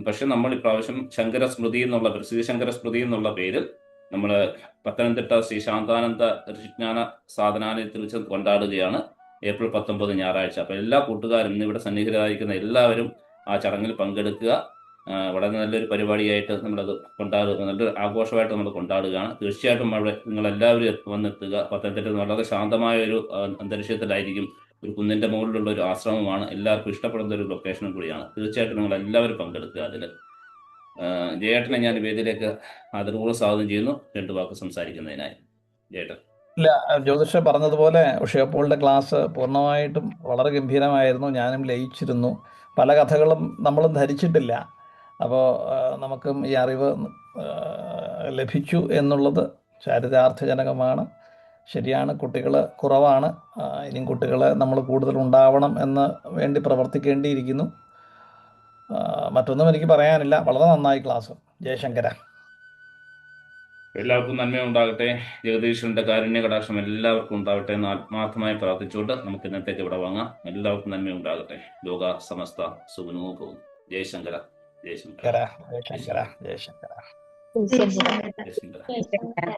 പക്ഷെ നമ്മൾ ഇപ്രാവശ്യം ശങ്കര സ്മൃതി എന്നുള്ള ശ്രീശങ്കര സ്മൃതി എന്നുള്ള പേരിൽ നമ്മൾ പത്തനംതിട്ട ശ്രീ ശാന്താനന്ദ ഋഷിജ്ഞാന സാധനാലയത്തിൽ വെച്ച് കൊണ്ടാടുകയാണ്. ഏപ്രിൽ 19 ഞായറാഴ്ച. അപ്പൊ എല്ലാ കൂട്ടുകാരും ഇന്നിവിടെ സന്നിഹിതരായിരിക്കുന്ന എല്ലാവരും ആ ചടങ്ങിൽ പങ്കെടുക്കുക. വളരെ നല്ലൊരു പരിപാടിയായിട്ട് നമ്മളത് കൊണ്ടാടുക, നല്ലൊരു ആഘോഷമായിട്ട് നമ്മൾ കൊണ്ടാടുകയാണ്. തീർച്ചയായിട്ടും അവിടെ നിങ്ങളെല്ലാവരും വന്നെത്തുക. പത്തനംതിട്ട വളരെ ശാന്തമായ ഒരു അന്തരീക്ഷത്തിലായിരിക്കും. ഒരു കുന്നിന്റെ മുകളിലുള്ള ഒരു ആശ്രമമാണ്. എല്ലാവർക്കും ഇഷ്ടപ്പെടുന്ന ഒരു ലൊക്കേഷനും കൂടിയാണ്. തീർച്ചയായിട്ടും നിങ്ങൾ എല്ലാവരും പങ്കെടുക്കുക അതിൽ. ജയേട്ടനെ ഞാൻ വേദിയിലേക്ക് ആദരവോടെ സ്വാഗതം ചെയ്യുന്നു 2 വാക്ക് സംസാരിക്കുന്നതിനായി. ജയേട്ടൻ. ഇല്ല, ജ്യോതിഷ പറഞ്ഞതുപോലെ ഉഷയപ്പോളുടെ ക്ലാസ് പൂർണ്ണമായിട്ടും വളരെ ഗംഭീരമായിരുന്നു. ഞാനും ലയിച്ചിരുന്നു. പല കഥകളും നമ്മളും ധരിച്ചിട്ടില്ല. അപ്പോൾ നമുക്കും ഈ അറിവ് ലഭിച്ചു എന്നുള്ളത് ചാരിതാർത്ഥജനകമാണ്. ശരിയാണ്, കുട്ടികൾ കുറവാണ്. ഇനിയും കുട്ടികളെ നമ്മൾ കൂടുതൽ ഉണ്ടാവണം എന്ന് വേണ്ടി പ്രവർത്തിക്കേണ്ടിയിരിക്കുന്നു. മറ്റൊന്നും എനിക്ക് പറയാനില്ല. വളരെ നന്നായി ക്ലാസ്. ജയശങ്കര. എല്ലാവർക്കും നന്മയുണ്ടാകട്ടെ. ജഗദീശ്വരന്റെ കാരുണ്യ കടാക്ഷം എല്ലാവർക്കും ഉണ്ടാകട്ടെ എന്ന് ആത്മാർത്ഥമായി പ്രാർത്ഥിച്ചുകൊണ്ട് നമുക്ക് ഇന്നത്തേക്ക് ഇവിടെ വാങ്ങാം. എല്ലാവർക്കും നന്മയുണ്ടാകട്ടെ. ലോക സമസ്ത സുഖനോ പോകും. ജയശങ്കര. ജയശങ്കര. ജയശങ്കര. ജയശങ്കര. ജയശങ്കര. ജയശങ്കര.